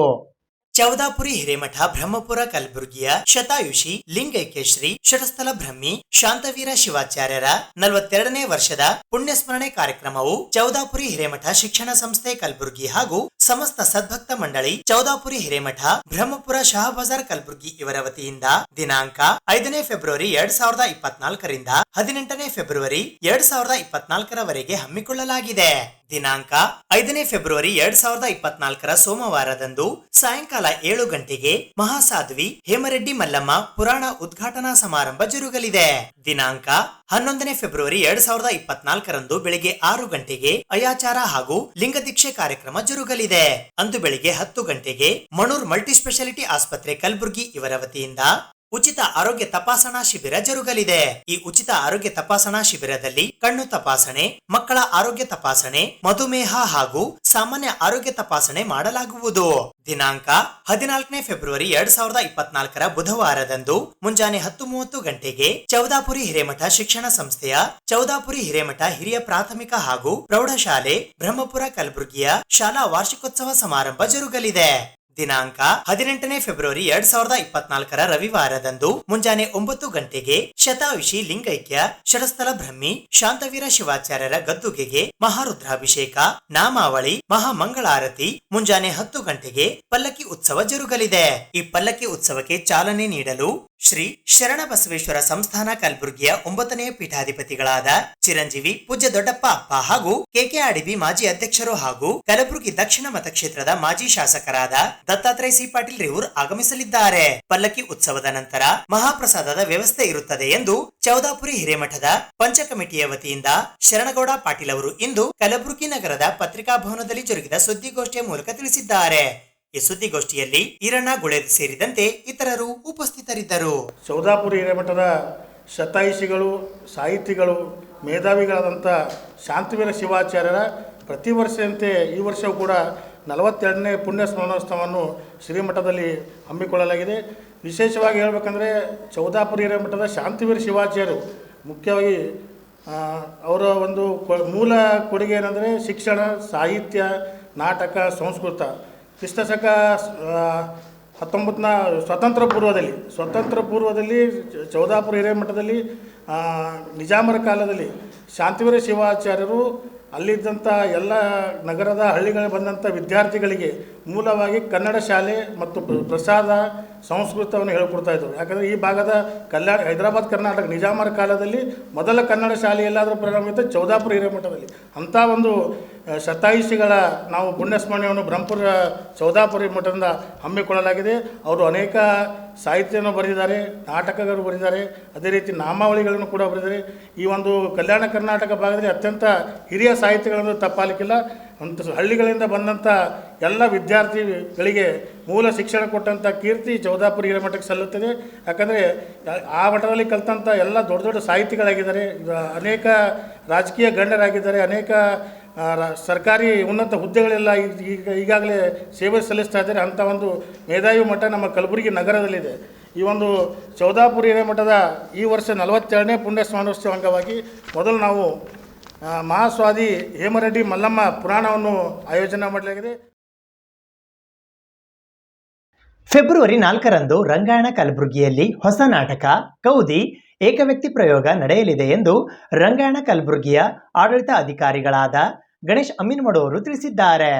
B: ಚೌದಾಪುರಿ ಹಿರೇಮಠ ಬ್ರಹ್ಮಪುರ ಕಲಬುರಗಿಯ ಶತಾಯುಷಿ ಲಿಂಗೈಕ್ಯ ಶ್ರೀ ಷಟಸ್ಥಲ ಬ್ರಹ್ಮಿ ಶಾಂತವೀರ ಶಿವಾಚಾರ್ಯರ 42ನೇ ವರ್ಷದ ಪುಣ್ಯ ಸ್ಮರಣೆ ಕಾರ್ಯಕ್ರಮವು ಚೌದಾಪುರಿ ಹಿರೇಮಠ ಶಿಕ್ಷಣ ಸಂಸ್ಥೆ ಕಲಬುರಗಿ ಹಾಗೂ ಸಮಸ್ತ ಸದ್ಭಕ್ತ ಮಂಡಳಿ ಚೌದಾಪುರಿ ಹಿರೇಮಠ ಬ್ರಹ್ಮಪುರ ಶಹಾಬಾಜಾರ್ ಕಲಬುರಗಿ ಇವರ ವತಿಯಿಂದ ದಿನಾಂಕ 5ನೇ ಫೆಬ್ರವರಿ 2024ರಿಂದ 18ನೇ ಫೆಬ್ರವರಿ 2024ರವರೆಗೆ ಹಮ್ಮಿಕೊಳ್ಳಲಾಗಿದೆ. ದಿನಾಂಕ 5ನೇ ಫೆಬ್ರವರಿ 2024ರ ಸೋಮವಾರದಂದು ಸಾಯಂಕಾಲ 7 ಗಂಟೆಗೆ ಮಹಾಸಾಧ್ವಿ ಹೇಮರೆಡ್ಡಿ ಮಲ್ಲಮ್ಮ ಪುರಾಣ ಉದ್ಘಾಟನಾ ಸಮಾರಂಭ ಜರುಗಲಿದೆ. ದಿನಾಂಕ 11ನೇ ಫೆಬ್ರವರಿ 2024ರಂದು ಬೆಳಿಗ್ಗೆ 6 ಗಂಟೆಗೆ ಅಯಾಚಾರ ಹಾಗೂ ಲಿಂಗದೀಕ್ಷೆ ಕಾರ್ಯಕ್ರಮ ಜರುಗಲಿದೆ. ಅಂದು ಬೆಳಿಗ್ಗೆ 10 ಗಂಟೆಗೆ ಮಣೂರ್ ಮಲ್ಟಿಸ್ಪೆಷಾಲಿಟಿ ಆಸ್ಪತ್ರೆ ಕಲಬುರಗಿ ಇವರ ವತಿಯಿಂದ ಉಚಿತ ಆರೋಗ್ಯ ತಪಾಸಣಾ ಶಿಬಿರ ಜರುಗಲಿದೆ. ಈ ಉಚಿತ ಆರೋಗ್ಯ ತಪಾಸಣಾ ಶಿಬಿರದಲ್ಲಿ ಕಣ್ಣು ತಪಾಸಣೆ, ಮಕ್ಕಳ ಆರೋಗ್ಯ ತಪಾಸಣೆ, ಮಧುಮೇಹ ಹಾಗೂ ಸಾಮಾನ್ಯ ಆರೋಗ್ಯ ತಪಾಸಣೆ ಮಾಡಲಾಗುವುದು. ದಿನಾಂಕ 14ನೇ ಫೆಬ್ರವರಿ 2024ರ ಬುಧವಾರದಂದು ಮುಂಜಾನೆ 10:30 ಗಂಟೆಗೆ ಚೌದಾಪುರಿ ಹಿರೇಮಠ ಶಿಕ್ಷಣ ಸಂಸ್ಥೆಯ ಚೌದಾಪುರಿ ಹಿರೇಮಠ ಹಿರಿಯ ಪ್ರಾಥಮಿಕ ಹಾಗೂ ಪ್ರೌಢಶಾಲೆ ಬ್ರಹ್ಮಪುರ ಕಲಬುರಗಿಯ ಶಾಲಾ ವಾರ್ಷಿಕೋತ್ಸವ ಸಮಾರಂಭ ಜರುಗಲಿದೆ. ದಿನಾಂಕ 18ನೇ ಫೆಬ್ರವರಿ 2024ರ ರವಿವಾರದಂದು ಮುಂಜಾನೆ 9 ಗಂಟೆಗೆ ಶತಾಯುಷಿ ಲಿಂಗೈಕ್ಯ ಷಟಸ್ಥಲ ಬ್ರಹ್ಮಿ ಶಾಂತವೀರ ಶಿವಾಚಾರ್ಯರ ಗದ್ದುಗೆಗೆ ಮಹಾರುದ್ರಾಭಿಷೇಕ, ನಾಮಾವಳಿ, ಮಹಾಮಂಗಳಾರತಿ ಮುಂಜಾನೆ 10 ಗಂಟೆಗೆ ಪಲ್ಲಕ್ಕಿ ಉತ್ಸವ ಜರುಗಲಿದೆ. ಈ ಪಲ್ಲಕ್ಕಿ ಉತ್ಸವಕ್ಕೆ ಚಾಲನೆ ನೀಡಲು ಶ್ರೀ ಶರಣಬಸವೇಶ್ವರ ಸಂಸ್ಥಾನ ಕಲಬುರಗಿಯ 9ನೇ ಪೀಠಾಧಿಪತಿಗಳಾದ ಚಿರಂಜೀವಿ ಪೂಜ್ಯ ದೊಡ್ಡಪ್ಪ ಅಪ್ಪ ಹಾಗೂ ಕೆಕೆಆರ್ಡಿಬಿ ಮಾಜಿ ಅಧ್ಯಕ್ಷರು ಹಾಗೂ ಕಲಬುರಗಿ ದಕ್ಷಿಣ ಮತಕ್ಷೇತ್ರದ ಮಾಜಿ ಶಾಸಕರಾದ ದತ್ತಾತ್ರೇಯ ಸಿ ಪಾಟೀಲ್ ರೇವೂರ್ ಆಗಮಿಸಲಿದ್ದಾರೆ. ಪಲ್ಲಕ್ಕಿ ಉತ್ಸವದ ನಂತರ ಮಹಾಪ್ರಸಾದದ ವ್ಯವಸ್ಥೆ ಇರುತ್ತದೆ ಎಂದು ಚೌದಾಪುರಿ ಹಿರೇಮಠದ ಪಂಚಕಮಿಟಿಯ ವತಿಯಿಂದ ಶರಣಗೌಡ ಪಾಟೀಲ್ ಅವರು ಇಂದು ಕಲಬುರಗಿ ನಗರದ ಪತ್ರಿಕಾ ಭವನದಲ್ಲಿ ಜರುಗಿದ ಸುದ್ದಿಗೋಷ್ಠಿಯ ಮೂಲಕ ತಿಳಿಸಿದ್ದಾರೆ. ಈ ಸುದ್ದಿಗೋಷ್ಠಿಯಲ್ಲಿ ಈರಣ್ಣ ಗುಳೇದ್ ಸೇರಿದಂತೆ ಇತರರು ಉಪಸ್ಥಿತರಿದ್ದರು.
F: ಚೌದಾಪುರಿ ಹಿರೇಮಠದ ಶತಾಯುಷಿಗಳು, ಸಾಹಿತಿಗಳು, ಮೇಧಾವಿಗಳಾದಂಥ ಶಾಂತವೀರ ಶಿವಾಚಾರ್ಯರ ಪ್ರತಿ ವರ್ಷದಂತೆ ಈ ವರ್ಷವೂ ಕೂಡ 42ನೇ ಪುಣ್ಯ ಸ್ಮರಣೋತ್ಸವವನ್ನು ಶ್ರೀಮಠದಲ್ಲಿ ಹಮ್ಮಿಕೊಳ್ಳಲಾಗಿದೆ. ವಿಶೇಷವಾಗಿ ಹೇಳಬೇಕಂದ್ರೆ ಚೌದಾಪುರಿ ಹಿರೇಮಠದ ಶಾಂತವೀರ ಶಿವಾಚಾರ್ಯರು ಮುಖ್ಯವಾಗಿ ಅವರ ಒಂದು ಮೂಲ ಕೊಡುಗೆ ಏನಂದರೆ ಶಿಕ್ಷಣ, ಸಾಹಿತ್ಯ, ನಾಟಕ, ಸಂಸ್ಕೃತ. ಕ್ರಿಸ್ತಶಕ 19ನ ಸ್ವತಂತ್ರ ಪೂರ್ವದಲ್ಲಿ ಚೌದಾಪುರ ಹಿರೇಮಠದಲ್ಲಿ ನಿಜಾಮರ ಕಾಲದಲ್ಲಿ ಶಾಂತವೀರ ಶಿವಾಚಾರ್ಯರು ಅಲ್ಲಿದ್ದಂಥ ಎಲ್ಲ ನಗರದ ಹಳ್ಳಿಗಳಿಗೆ ಬಂದಂಥ ವಿದ್ಯಾರ್ಥಿಗಳಿಗೆ ಮೂಲವಾಗಿ ಕನ್ನಡ ಶಾಲೆ ಮತ್ತು ಪ್ರಸಾದ, ಸಂಸ್ಕೃತವನ್ನು ಹೇಳ್ಕೊಡ್ತಾಯಿದ್ರು. ಯಾಕಂದರೆ ಈ ಭಾಗದ ಹೈದರಾಬಾದ್ ಕರ್ನಾಟಕ ನಿಜಾಮರ ಕಾಲದಲ್ಲಿ ಮೊದಲ ಕನ್ನಡ ಶಾಲೆ ಎಲ್ಲಾದರೂ ಪ್ರಾರಂಭಿತ ಚೌದಾಪುರ ಹಿರೇಮಠದಲ್ಲಿ. ಅಂಥ ಒಂದು ಶತಾಯುಷಿಗಳ ನಾವು ಪುಣ್ಯಸ್ಮರಣೆಯನ್ನು ಬ್ರಹ್ಮಪುರ ಚೌದಾಪುರಿ ಮಠದಿಂದ ಹಮ್ಮಿಕೊಳ್ಳಲಾಗಿದೆ. ಅವರು ಅನೇಕ ಸಾಹಿತ್ಯವನ್ನು ಬರೆದಿದ್ದಾರೆ, ನಾಟಕಗಳು ಬರೆದಿದ್ದಾರೆ, ಅದೇ ರೀತಿ ನಾಮಾವಳಿಗಳನ್ನು ಕೂಡ ಬರೆದಿದ್ದಾರೆ. ಈ ಒಂದು ಕಲ್ಯಾಣ ಕರ್ನಾಟಕ ಭಾಗದಲ್ಲಿ ಅತ್ಯಂತ ಹಿರಿಯ ಸಾಹಿತ್ಯಗಳನ್ನು ತಪ್ಪಾಲಿಕ್ಕಿಲ್ಲ. ಅಂತ ಹಳ್ಳಿಗಳಿಂದ ಬಂದಂಥ ಎಲ್ಲ ವಿದ್ಯಾರ್ಥಿಗಳಿಗೆ ಮೂಲ ಶಿಕ್ಷಣ ಕೊಟ್ಟಂಥ ಕೀರ್ತಿ ಚೌದಾಪುರಿ ಹಿರೇಮಠಕ್ಕೆ ಸಲ್ಲುತ್ತದೆ. ಯಾಕಂದರೆ ಆ ಮಠದಲ್ಲಿ ಕಲಿತಂಥ ಎಲ್ಲ ದೊಡ್ಡ ದೊಡ್ಡ ಸಾಹಿತಿಗಳಾಗಿದ್ದಾರೆ, ಅನೇಕ ರಾಜಕೀಯ ಗಣ್ಯರಾಗಿದ್ದಾರೆ, ಅನೇಕ ಸರ್ಕಾರಿ ಉನ್ನತ ಹುದ್ದೆಗಳೆಲ್ಲ ಈಗಾಗಲೇ ಸೇವೆ ಸಲ್ಲಿಸ್ತಾ ಇದ್ದಾರೆ. ಅಂಥ ಒಂದು ಮೇಧಾವಿ ಮಠ ನಮ್ಮ ಕಲಬುರಗಿ ನಗರದಲ್ಲಿದೆ. ಈ ಒಂದು ಚೌದಾಪುರಿ ಹಿರೇಮಠದ ಈ ವರ್ಷ 42ನೇ ಪುಣ್ಯ ಸ್ಮರಣೋತ್ಸವ ಅಂಗವಾಗಿ ಮೊದಲು ನಾವು ಮಹಾಸ್ವಾದಿ ಹೇಮರೆಡ್ಡಿ ಮಲ್ಲಮ್ಮ ಪುರಾಣವನ್ನು ಆಯೋಜನೆ ಮಾಡಲಾಗಿದೆ.
B: ಫೆಬ್ರವರಿ 4ರಂದು ರಂಗಾಯಣ ಕಲಬುರಗಿಯಲ್ಲಿ ಹೊಸ ನಾಟಕ ಕೌದಿ ಏಕವ್ಯಕ್ತಿ ಪ್ರಯೋಗ ನಡೆಯಲಿದೆ ಎಂದು ರಂಗಾಯಣ ಕಲಬುರಗಿಯ ಆಡಳಿತ ಅಧಿಕಾರಿಗಳಾದ ಗಣೇಶ್ ಅಮೀನ್ಮಡು ಅವರು ತಿಳಿಸಿದ್ದಾರೆ.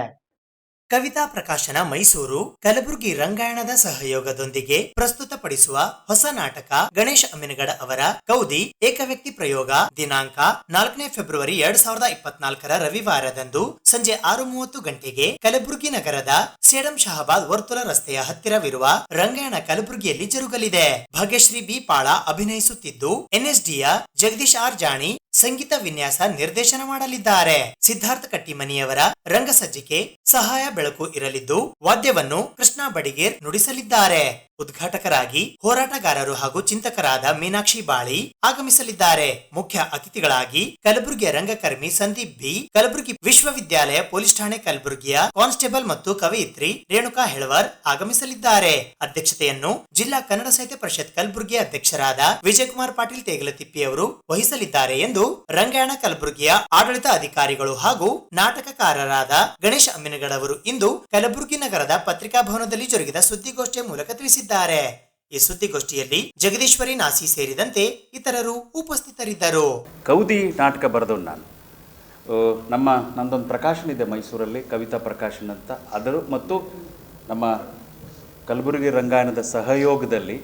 B: ಕವಿತಾ ಪ್ರಕಾಶನ ಮೈಸೂರು ಕಲಬುರಗಿ ರಂಗಾಯಣದ ಸಹಯೋಗದೊಂದಿಗೆ ಪ್ರಸ್ತುತಪಡಿಸುವ ಹೊಸ ನಾಟಕ ಗಣೇಶ್ ಅಮ್ಮಿನಗಡ ಅವರ ಕೌದಿ ಏಕವ್ಯಕ್ತಿ ಪ್ರಯೋಗ ದಿನಾಂಕ 4ನೇ ಫೆಬ್ರವರಿ 2024ರ ರವಿವಾರದಂದು ಸಂಜೆ 6:30 ಗಂಟೆಗೆ ಕಲಬುರಗಿ ನಗರದ ಸೇಡಂ ಶಹಾಬಾದ್ ವರ್ತುಲ ರಸ್ತೆಯ ಹತ್ತಿರವಿರುವ ರಂಗಾಯಣ ಕಲಬುರಗಿಯಲ್ಲಿ ಜರುಗಲಿದೆ. ಭಾಗ್ಯಶ್ರೀ ಬಿ ಪಾಳ ಅಭಿನಯಿಸುತ್ತಿದ್ದು, ಎನ್ಎಸ್ಡಿಯ ಜಗದೀಶ್ ಆರ್ ಜಾಣಿ, ಸಂಗೀತ ವಿನ್ಯಾಸ ನಿರ್ದೇಶನ ಮಾಡಲಿದ್ದಾರೆ. ಸಿದ್ಧಾರ್ಥ ಕಟ್ಟಿಮನಿಯವರ ರಂಗಸಜ್ಜಿಕೆ ಸಹಾಯ ಬೆಳಕು ಇರಲಿದ್ದು, ವಾದ್ಯವನ್ನು ಕೃಷ್ಣ ಬಡಿಗೇರ್ ನುಡಿಸಲಿದ್ದಾರೆ. ಉದ್ಘಾಟಕರಾಗಿ ಹೋರಾಟಗಾರರು ಹಾಗೂ ಚಿಂತಕರಾದ ಮೀನಾಕ್ಷಿ ಬಾಳಿ ಆಗಮಿಸಲಿದ್ದಾರೆ. ಮುಖ್ಯ ಅತಿಥಿಗಳಾಗಿ ಕಲಬುರಗಿಯ ರಂಗಕರ್ಮಿ ಸಂದೀಪ್ ಬಿ, ಕಲಬುರಗಿ ವಿಶ್ವವಿದ್ಯಾಲಯ ಪೊಲೀಸ್ ಠಾಣೆ ಕಲಬುರಗಿಯ ಕಾನ್ಸ್ಟೇಬಲ್ ಮತ್ತು ಕವಯಿತ್ರಿ ರೇಣುಕಾ ಹೆಳವರ್ ಆಗಮಿಸಲಿದ್ದಾರೆ. ಅಧ್ಯಕ್ಷತೆಯನ್ನು ಜಿಲ್ಲಾ ಕನ್ನಡ ಸಾಹಿತ್ಯ ಪರಿಷತ್ ಕಲಬುರಗಿಯ ಅಧ್ಯಕ್ಷರಾದ ವಿಜಯಕುಮಾರ್ ಪಾಟೀಲ್ ತೇಗಲತಿಪ್ಪಿ ಅವರು ವಹಿಸಲಿದ್ದಾರೆ ಎಂದು ರಂಗಾಯಣ ಕಲಬುರಗಿಯ ಆಡಳಿತ ಅಧಿಕಾರಿಗಳು ಹಾಗೂ ನಾಟಕಕಾರರಾದ ಗಣೇಶ್ ಅಮ್ಮಿನಗಡ್ ಅವರು ಇಂದು ಕಲಬುರಗಿ ನಗರದ ಪತ್ರಿಕಾ ಭವನದಲ್ಲಿ ಜರುಗಿದ ಸುದ್ದಿಗೋಷ್ಠಿಯ ಮೂಲಕ ತಿಳಿಸಿದ್ದಾರೆ. ಈ ಸುದ್ದಿಗೋಷ್ಠಿಯಲ್ಲಿ ಜಗದೀಶ್ವರಿ ನಾಸಿ ಸೇರಿದಂತೆ ಇತರರು ಉಪಸ್ಥಿತರಿದ್ದರು.
G: ಕೌದಿ ನಾಟಕ ಬರೆದವನು ನಾನು. ನಂದೊಂದು ಪ್ರಕಾಶನ ಇದೆ ಮೈಸೂರಲ್ಲಿ, ಕವಿತಾ ಪ್ರಕಾಶನ ಅಂತ. ಅದರ ಮತ್ತು ನಮ್ಮ ಕಲಬುರಗಿ ರಂಗಾಯಣದ ಸಹಯೋಗದಲ್ಲಿ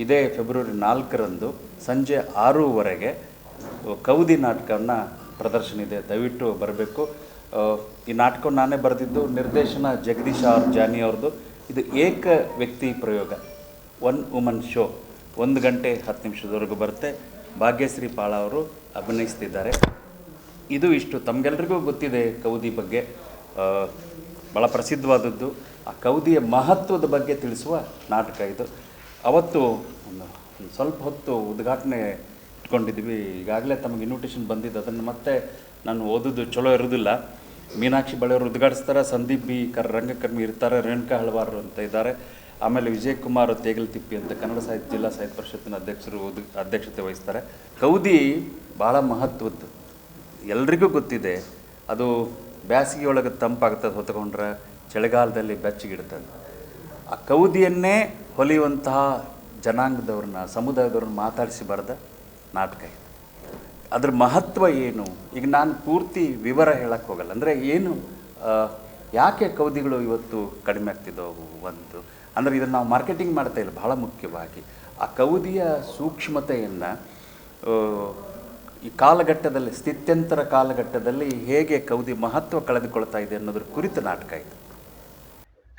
G: ಇದೇ ಫೆಬ್ರವರಿ 4ರಂದು ಸಂಜೆ 6:15 ಕೌದಿ ನಾಟಕವನ್ನು ಪ್ರದರ್ಶನ ಇದೆ. ದಯವಿಟ್ಟು ಬರಬೇಕು. ಈ ನಾಟಕವನ್ನು ನಾನೇ ಬರೆದಿದ್ದು, ನಿರ್ದೇಶನ ಜಗದೀಶ್ ಜಾನಿ ಅವ್ರದ್ದು. ಇದು ಏಕ ವ್ಯಕ್ತಿ ಪ್ರಯೋಗ, 1 ವುಮನ್ ಶೋ. 1 ಗಂಟೆ 10 ನಿಮಿಷದವರೆಗೂ ಬರುತ್ತೆ. ಭಾಗ್ಯಶ್ರೀ ಪಾಳ ಅವರು ಅಭಿನಯಿಸ್ತಿದ್ದಾರೆ. ಇದು ಇಷ್ಟು ತಮಗೆಲ್ಲರಿಗೂ ಗೊತ್ತಿದೆ ಕೌದಿ ಬಗ್ಗೆ, ಭಾಳ ಪ್ರಸಿದ್ಧವಾದದ್ದು. ಆ ಕೌದಿಯ ಮಹತ್ವದ ಬಗ್ಗೆ ತಿಳಿಸುವ ನಾಟಕ ಇದು. ಅವತ್ತು ಒಂದು ಸ್ವಲ್ಪ ಹೊತ್ತು ಉದ್ಘಾಟನೆ ಇಟ್ಕೊಂಡಿದ್ವಿ. ಈಗಾಗಲೇ ತಮಗೆ ಇನ್ವಿಟೇಷನ್ ಬಂದಿದ್ದು, ಅದನ್ನು ಮತ್ತೆ ನಾನು ಓದೋದು ಚಲೋ ಇರೋದಿಲ್ಲ. ಮೀನಾಕ್ಷಿ ಬಳೆಯವರು ಉದ್ಘಾಟಿಸ್ತಾರೆ, ಸಂದೀಪ್ ಬಿ ರಂಗಕರ್ಮಿ ಇರ್ತಾರೆ, ರೇಣುಕಾ ಹೆಳವಾರ್ ಅಂತ ಇದ್ದಾರೆ. ಆಮೇಲೆ ವಿಜಯಕುಮಾರ್ ತೇಗಲತಿಪ್ಪಿ ಅಂತ ಕನ್ನಡ ಸಾಹಿತ್ಯ ಜಿಲ್ಲಾ ಸಾಹಿತ್ಯ ಪರಿಷತ್ತಿನ ಅಧ್ಯಕ್ಷರು ಅಧ್ಯಕ್ಷತೆ ವಹಿಸ್ತಾರೆ. ಕೌದಿ ಭಾಳ ಮಹತ್ವದ್ದು, ಎಲ್ರಿಗೂ ಗೊತ್ತಿದೆ. ಅದು ಬೇಸಿಗೆಯೊಳಗೆ ತಂಪಾಗ್ತದೆ ಹೊತ್ಕೊಂಡ್ರೆ, ಚಳಿಗಾಲದಲ್ಲಿ ಬೆಚ್ಚಗಿಡ್ತದೆ. ಆ ಕೌದಿಯನ್ನೇ ಹೊಲಿಯುವಂತಹ ಜನಾಂಗದವ್ರನ್ನ, ಸಮುದಾಯದವ್ರನ್ನ ಮಾತಾಡಿಸಿ ಬರೆದ ನಾಟಕ ಇದು. ಅದ್ರ ಮಹತ್ವ ಏನು, ಈಗ ನಾನು ಪೂರ್ತಿ ವಿವರ ಹೇಳಕ್ಕೆ ಹೋಗಲ್ಲ. ಅಂದರೆ ಏನು, ಯಾಕೆ ಕೌದಿಗಳು ಇವತ್ತು ಕಡಿಮೆ ಆಗ್ತಿದ್ದವು ಒಂದು ಅಂದರೆ, ಇದನ್ನು ನಾವು ಮಾರ್ಕೆಟಿಂಗ್ ಮಾಡ್ತಾ ಇಲ್ಲ. ಬಹಳ ಮುಖ್ಯವಾಗಿ ಆ ಕೌದಿಯ ಸೂಕ್ಷ್ಮತೆಯನ್ನು ಈ ಕಾಲಘಟ್ಟದಲ್ಲಿ, ಸ್ಥಿತ್ಯಂತರ ಕಾಲಘಟ್ಟದಲ್ಲಿ ಹೇಗೆ ಕೌದಿ ಮಹತ್ವ ಕಳೆದುಕೊಳ್ತಾ ಇದೆ ಅನ್ನೋದ್ರ ಕುರಿತ ನಾಟಕ ಇದು.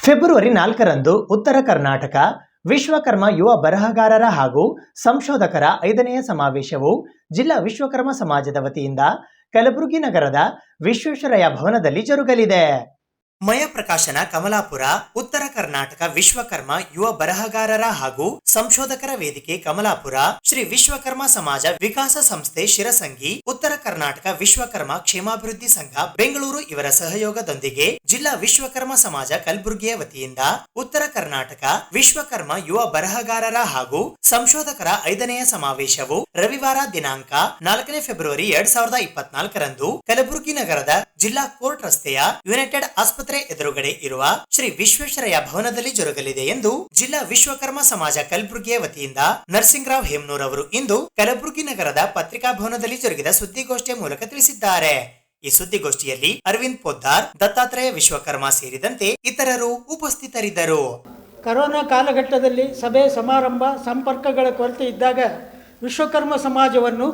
B: ಫೆಬ್ರವರಿ 4ರಂದು ಉತ್ತರ ಕರ್ನಾಟಕ ವಿಶ್ವಕರ್ಮ ಯುವ ಬರಹಗಾರರ ಹಾಗೂ ಸಂಶೋಧಕರ 5ನೇ ಸಮಾವೇಶವು ಜಿಲ್ಲಾ ವಿಶ್ವಕರ್ಮ ಸಮಾಜದ ವತಿಯಿಂದ ಕಲಬುರಗಿ ನಗರದ ವಿಶ್ವೇಶ್ವರಯ್ಯ ಭವನದಲ್ಲಿ ಜರುಗಲಿದೆ. ಮಯ ಪ್ರಕಾಶನ ಕಮಲಾಪುರ, ಉತ್ತರ ಕರ್ನಾಟಕ ವಿಶ್ವಕರ್ಮ ಯುವ ಬರಹಗಾರರ ಹಾಗೂ ಸಂಶೋಧಕರ ವೇದಿಕೆ ಕಮಲಾಪುರ, ಶ್ರೀ ವಿಶ್ವಕರ್ಮ ಸಮಾಜ ವಿಕಾಸ ಸಂಸ್ಥೆ ಶಿರಸಂಗಿ, ಉತ್ತರ ಕರ್ನಾಟಕ ವಿಶ್ವಕರ್ಮ ಕ್ಷೇಮಾಭಿವೃದ್ಧಿ ಸಂಘ ಬೆಂಗಳೂರು ಇವರ ಸಹಯೋಗದೊಂದಿಗೆ ಜಿಲ್ಲಾ ವಿಶ್ವಕರ್ಮ ಸಮಾಜ ಕಲಬುರಗಿಯ ವತಿಯಿಂದ ಉತ್ತರ ಕರ್ನಾಟಕ ವಿಶ್ವಕರ್ಮ ಯುವ ಬರಹಗಾರರ ಹಾಗೂ ಸಂಶೋಧಕರ 5ನೇ ಸಮಾವೇಶವು ರವಿವಾರ ದಿನಾಂಕ 4 ಫೆಬ್ರವರಿ 2024ರಂದು ಕಲಬುರಗಿ ನಗರದ ಜಿಲ್ಲಾ ಕೋರ್ಟ್ ರಸ್ತೆಯ ಯುನೈಟೆಡ್ ಆಸ್ಪತ್ರೆ ಎದುರುಗಡೆ ಇರುವ ಶ್ರೀ ವಿಶ್ವೇಶ್ವರಯ್ಯ ಭವನದಲ್ಲಿ ಜರುಗಲಿದೆ ಎಂದು ಜಿಲ್ಲಾ ವಿಶ್ವಕರ್ಮ ಸಮಾಜ ಕಲಬುರಗಿಯ ವತಿಯಿಂದ ನರಸಿಂಗರಾವ್ ಹೇಮನೂರ್ ಅವರು ಇಂದು ಕಲಬುರಗಿ ನಗರದ ಪತ್ರಿಕಾ ಭವನದಲ್ಲಿ ಜರುಗಿದ ಸುದ್ದಿಗೋಷ್ಠಿಯ ಮೂಲಕ ತಿಳಿಸಿದ್ದಾರೆ. ಈ ಸುದ್ದಿಗೋಷ್ಠಿಯಲ್ಲಿ ಅರವಿಂದ್ ಪೊದ್ದಾರ್, ದತ್ತಾತ್ರೇಯ ವಿಶ್ವಕರ್ಮ ಸೇರಿದಂತೆ ಇತರರು ಉಪಸ್ಥಿತರಿದ್ದರು.
H: ಕರೋನಾ ಕಾಲಘಟ್ಟದಲ್ಲಿ ಸಭೆ ಸಮಾರಂಭ ಸಂಪರ್ಕಗಳ ಕೊರತೆ ಇದ್ದಾಗ ವಿಶ್ವಕರ್ಮ ಸಮಾಜವನ್ನು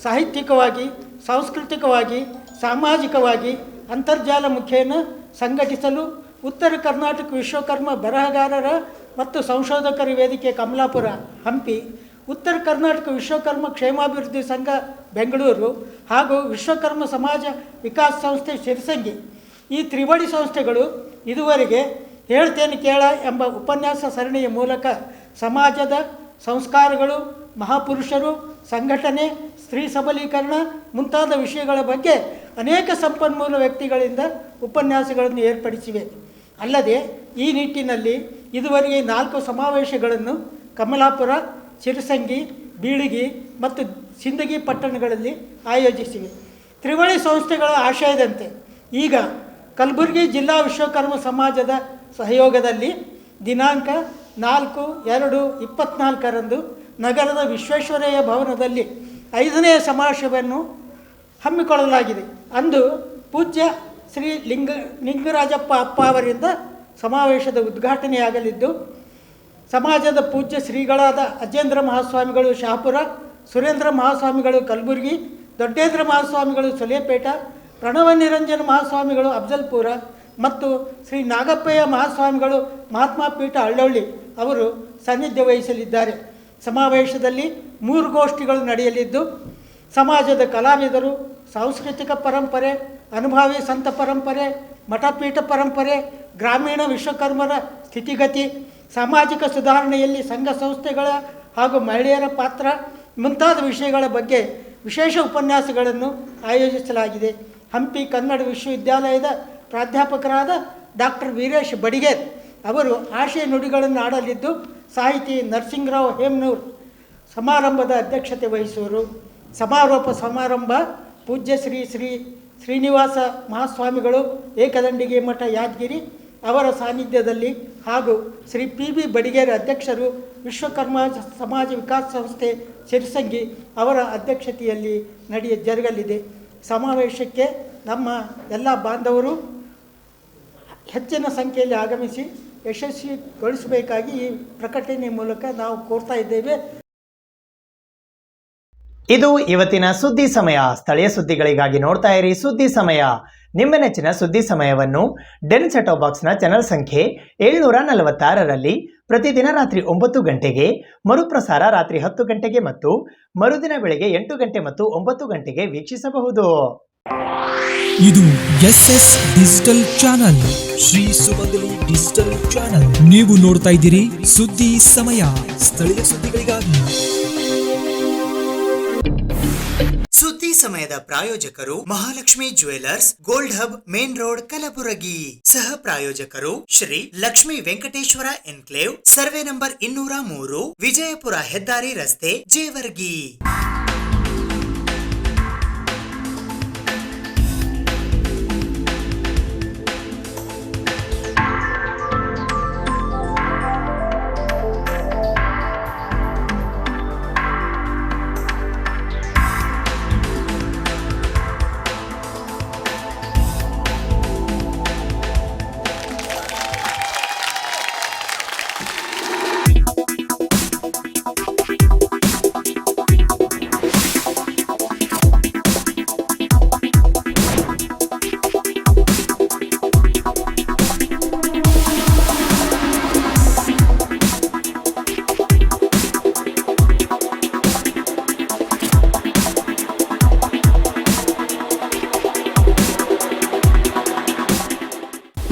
H: ಸಾಹಿತ್ಯಿಕವಾಗಿ, ಸಾಂಸ್ಕೃತಿಕವಾಗಿ, ಸಾಮಾಜಿಕವಾಗಿ ಅಂತರ್ಜಾಲ ಮುಖೇನ ಸಂಘಟಿಸಲು ಉತ್ತರ ಕರ್ನಾಟಕ ವಿಶ್ವಕರ್ಮ ಬರಹಗಾರರ ಮತ್ತು ಸಂಶೋಧಕರ ವೇದಿಕೆ ಕಮಲಾಪುರ ಹಂಪಿ, ಉತ್ತರ ಕರ್ನಾಟಕ ವಿಶ್ವಕರ್ಮ ಕ್ಷೇಮಾಭಿವೃದ್ಧಿ ಸಂಘ ಬೆಂಗಳೂರು ಹಾಗೂ ವಿಶ್ವಕರ್ಮ ಸಮಾಜ ವಿಕಾಸ ಸಂಸ್ಥೆ ಶಿರಸಂಗಿ, ಈ ತ್ರಿವಳಿ ಸಂಸ್ಥೆಗಳು ಇದುವರೆಗೆ ಹೇಳ್ತೇನೆ ಕೇಳ ಎಂಬ ಉಪನ್ಯಾಸ ಸರಣಿಯ ಮೂಲಕ ಸಮಾಜದ ಸಂಸ್ಕಾರಗಳು, ಮಹಾಪುರುಷರು, ಸಂಘಟನೆ, ಸ್ತ್ರೀ ಸಬಲೀಕರಣ ಮುಂತಾದ ವಿಷಯಗಳ ಬಗ್ಗೆ ಅನೇಕ ಸಂಪನ್ಮೂಲ ವ್ಯಕ್ತಿಗಳಿಂದ ಉಪನ್ಯಾಸಗಳನ್ನು ಏರ್ಪಡಿಸಿವೆ. ಅಲ್ಲದೆ ಈ ನಿಟ್ಟಿನಲ್ಲಿ ಇದುವರೆಗೆ 4 ಸಮಾವೇಶಗಳನ್ನು ಕಮಲಾಪುರ, ಶಿರಸಂಗಿ, ಬೀಳಗಿ ಮತ್ತು ಸಿಂದಗಿ ಪಟ್ಟಣಗಳಲ್ಲಿ ಆಯೋಜಿಸಿವೆ. ತ್ರಿವಳಿ ಸಂಸ್ಥೆಗಳ ಆಶಯದಂತೆ ಈಗ ಕಲಬುರಗಿ ಜಿಲ್ಲಾ ವಿಶ್ವಕರ್ಮ ಸಮಾಜದ ಸಹಯೋಗದಲ್ಲಿ ದಿನಾಂಕ 4/2/24ರಂದು ನಗರದ ವಿಶ್ವೇಶ್ವರಯ್ಯ ಭವನದಲ್ಲಿ 5ನೇ ಸಮಾವೇಶವನ್ನು ಹಮ್ಮಿಕೊಳ್ಳಲಾಗಿದೆ. ಅಂದು ಪೂಜ್ಯ ಶ್ರೀ ಲಿಂಗರಾಜಪ್ಪ ಅಪ್ಪ ಅವರಿಂದ ಸಮಾವೇಶದ ಉದ್ಘಾಟನೆಯಾಗಲಿದ್ದು, ಸಮಾಜದ ಪೂಜ್ಯ ಶ್ರೀಗಳಾದ ಅಜೇಂದ್ರ ಮಹಾಸ್ವಾಮಿಗಳು ಶಹಾಪುರ, ಸುರೇಂದ್ರ ಮಹಾಸ್ವಾಮಿಗಳು ಕಲಬುರಗಿ, ದೊಡ್ಡೇಂದ್ರ ಮಹಾಸ್ವಾಮಿಗಳು ಸೊಲೇಪೇಟ, ಪ್ರಣವ ನಿರಂಜನ ಮಹಾಸ್ವಾಮಿಗಳು ಅಫ್ಜಲ್ಪುರ ಮತ್ತು ಶ್ರೀ ನಾಗಪ್ಪಯ್ಯ ಮಹಾಸ್ವಾಮಿಗಳು ಮಹಾತ್ಮ ಪೀಠ ಹಳ್ಳೊಳ್ಳಿ ಅವರು ಸಾನ್ನಿಧ್ಯ ವಹಿಸಲಿದ್ದಾರೆ. ಸಮಾವೇಶದಲ್ಲಿ 3 ಗೋಷ್ಠಿಗಳು ನಡೆಯಲಿದ್ದು, ಸಮಾಜದ ಕಲಾವಿದರು, ಸಾಂಸ್ಕೃತಿಕ ಪರಂಪರೆ, ಅನುಭವಿ ಸಂತ ಪರಂಪರೆ, ಮಠಪೀಠ ಪರಂಪರೆ, ಗ್ರಾಮೀಣ ವಿಶ್ವಕರ್ಮರ ಸ್ಥಿತಿಗತಿ, ಸಾಮಾಜಿಕ ಸುಧಾರಣೆಯಲ್ಲಿ ಸಂಘ ಸಂಸ್ಥೆಗಳ ಹಾಗೂ ಮಹಿಳೆಯರ ಪಾತ್ರ ಮುಂತಾದ ವಿಷಯಗಳ ಬಗ್ಗೆ ವಿಶೇಷ ಉಪನ್ಯಾಸಗಳನ್ನು ಆಯೋಜಿಸಲಾಗಿದೆ. ಹಂಪಿ ಕನ್ನಡ ವಿಶ್ವವಿದ್ಯಾಲಯದ ಪ್ರಾಧ್ಯಾಪಕರಾದ ಡಾಕ್ಟರ್ ವೀರೇಶ್ ಬಡಿಗೇರ್ ಅವರು ಆಶಯ ನುಡಿಗಳನ್ನು ಆಡಲಿದ್ದು, ಸಾಹಿತಿ ನರಸಿಂಗರಾವ್ ಹೇಮನೂರ್ ಸಮಾರಂಭದ ಅಧ್ಯಕ್ಷತೆ ವಹಿಸುವರು. ಸಮಾರೋಪ ಸಮಾರಂಭ ಪೂಜ್ಯ ಶ್ರೀ ಶ್ರೀನಿವಾಸ ಮಹಾಸ್ವಾಮಿಗಳು, ಏಕದಂಡಿಗೆ ಮಠ ಯಾದಗಿರಿ ಅವರ ಸಾನ್ನಿಧ್ಯದಲ್ಲಿ ಹಾಗೂ ಶ್ರೀ ಪಿ.ಬಿ. ಬಡಿಗೇರ್ ಅಧ್ಯಕ್ಷರು, ವಿಶ್ವಕರ್ಮ ಸಮಾಜ ವಿಕಾಸ ಸಂಸ್ಥೆ ಸಿರಸಂಗಿ ಅವರ ಅಧ್ಯಕ್ಷತೆಯಲ್ಲಿ ಜರುಗಲಿದೆ. ಸಮಾವೇಶಕ್ಕೆ ನಮ್ಮ ಎಲ್ಲ ಬಾಂಧವರು ಹೆಚ್ಚಿನ ಸಂಖ್ಯೆಯಲ್ಲಿ ಆಗಮಿಸಿ ಯಶಸ್ವಿಗೊಳಿಸಬೇಕಾಗಿ ಈ ಪ್ರಕಟಣೆ ಮೂಲಕ ನಾವು ಕೋರ್ತಾ ಇದ್ದೇವೆ.
B: ಇದು ಇವತ್ತಿನ ಸುದ್ದಿ ಸಮಯ. ಸ್ಥಳೀಯ ಸುದ್ದಿಗಳಿಗಾಗಿ ನೋಡ್ತಾ ಇರಿ ಸುದ್ದಿ ಸಮಯ. ನಿಮ್ಮ ನೆಚ್ಚಿನ ಸುದ್ದಿ ಸಮಯವನ್ನು ಡೆನ್ ಸೆಟೋ ಬಾಕ್ಸ್ನ ಚಾನಲ್ ಸಂಖ್ಯೆ 746ರಲ್ಲಿ ಪ್ರತಿದಿನ ರಾತ್ರಿ 9 ಗಂಟೆಗೆ, ಮರುಪ್ರಸಾರ ರಾತ್ರಿ 10 ಗಂಟೆಗೆ ಮತ್ತು ಮರುದಿನ ಬೆಳಗ್ಗೆ 8 ಗಂಟೆ ಮತ್ತು 9 ಗಂಟೆಗೆ ವೀಕ್ಷಿಸಬಹುದು.
A: ಇದು S S digital channel, Shri Sumangali digital channel. ನೀವು ನೋಡ್ತಾ ಇದ್ದೀರಿ ಸುದ್ದಿ ಸಮಯ, ಸ್ಥಳೀಯ ಸುದ್ದಿಗಳಿಗಾಗಿ.
B: ಸುದ್ದಿ ಸಮಯದ ಪ್ರಾಯೋಜಕರು Mahalakshmi jewellers, gold hub, main road, Kalaburagi. ಸಹ ಪ್ರಾಯೋಜಕರು Shri Lakshmi Venkateshwara enclave, survey number 203, Vijayapura ಹೆದ್ದಾರಿ ರಸ್ತೆ, Jevargi.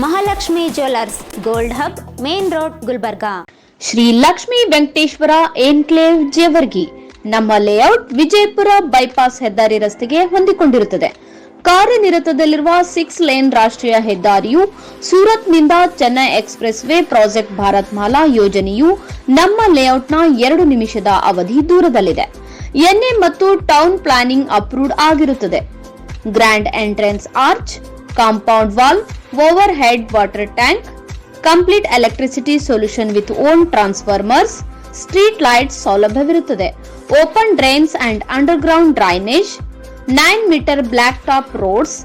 C: Mahalakshmi jewellers, gold hub, main road, Gulbarga.
D: Shri Lakshmi Venkateshwara enclave Jevargi. ನಮ್ಮ ಲೇಔಟ್ ವಿಜಯಪುರ ಬೈಪಾಸ್ ಹೆದ್ದಾರಿ ರಸ್ತೆಗೆ ಹೊಂದಿಕೊಂಡಿರುತ್ತದೆ. ಕಾರ್ಯನಿರತದಲ್ಲಿರುವ 6 ಲೇನ್ ರಾಷ್ಟ್ರೀಯ ಹೆದ್ದಾರಿಯು ಸೂರತ್ನಿಂದ Chennai expressway project Bharat Mala ಯೋಜನೆಯು ನಮ್ಮ ಲೇಔಟ್ನ 2 ನಿಮಿಷದ ಅವಧಿ ದೂರದಲ್ಲಿದೆ. ಎನ್ಎ ಮತ್ತು ಟೌನ್ ಪ್ಲಾನಿಂಗ್ ಅಪ್ರೂವ್ಡ್ ಆಗಿರುತ್ತದೆ. Grand entrance arch, compound wall, overhead water tank, complete electricity solution with own transformers, street lights ಸೌಲಭ್ಯವಿರುತ್ತದೆ. Open drains and underground drainage, 9 metre blacktop roads.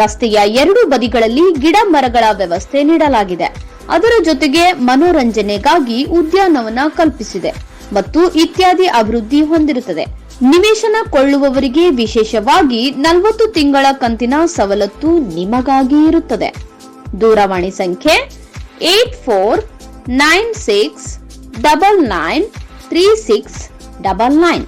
D: ರಸ್ತೆಯ 2 ಬದಿಗಳಲ್ಲಿ ಗಿಡ ಮರಗಳ ವ್ಯವಸ್ಥೆ ನೀಡಲಾಗಿದೆ. ಅದರ ಜೊತೆಗೆ ಮನೋರಂಜನೆಗಾಗಿ ಉದ್ಯಾನವನ ಕಲ್ಪಿಸಿದೆ ಮತ್ತು ಇತ್ಯಾದಿ ಅಭಿವೃದ್ಧಿ ಹೊಂದಿರುತ್ತದೆ. ನಿವೇಶನ ಕೊಳ್ಳುವವರಿಗೆ ವಿಶೇಷವಾಗಿ 40 ತಿಂಗಳ ಕಂತಿನ ಸವಲತ್ತು ನಿಮಗಾಗಿ ಇರುತ್ತದೆ. ದೂರವಾಣಿ ಸಂಖ್ಯೆ 8496993699.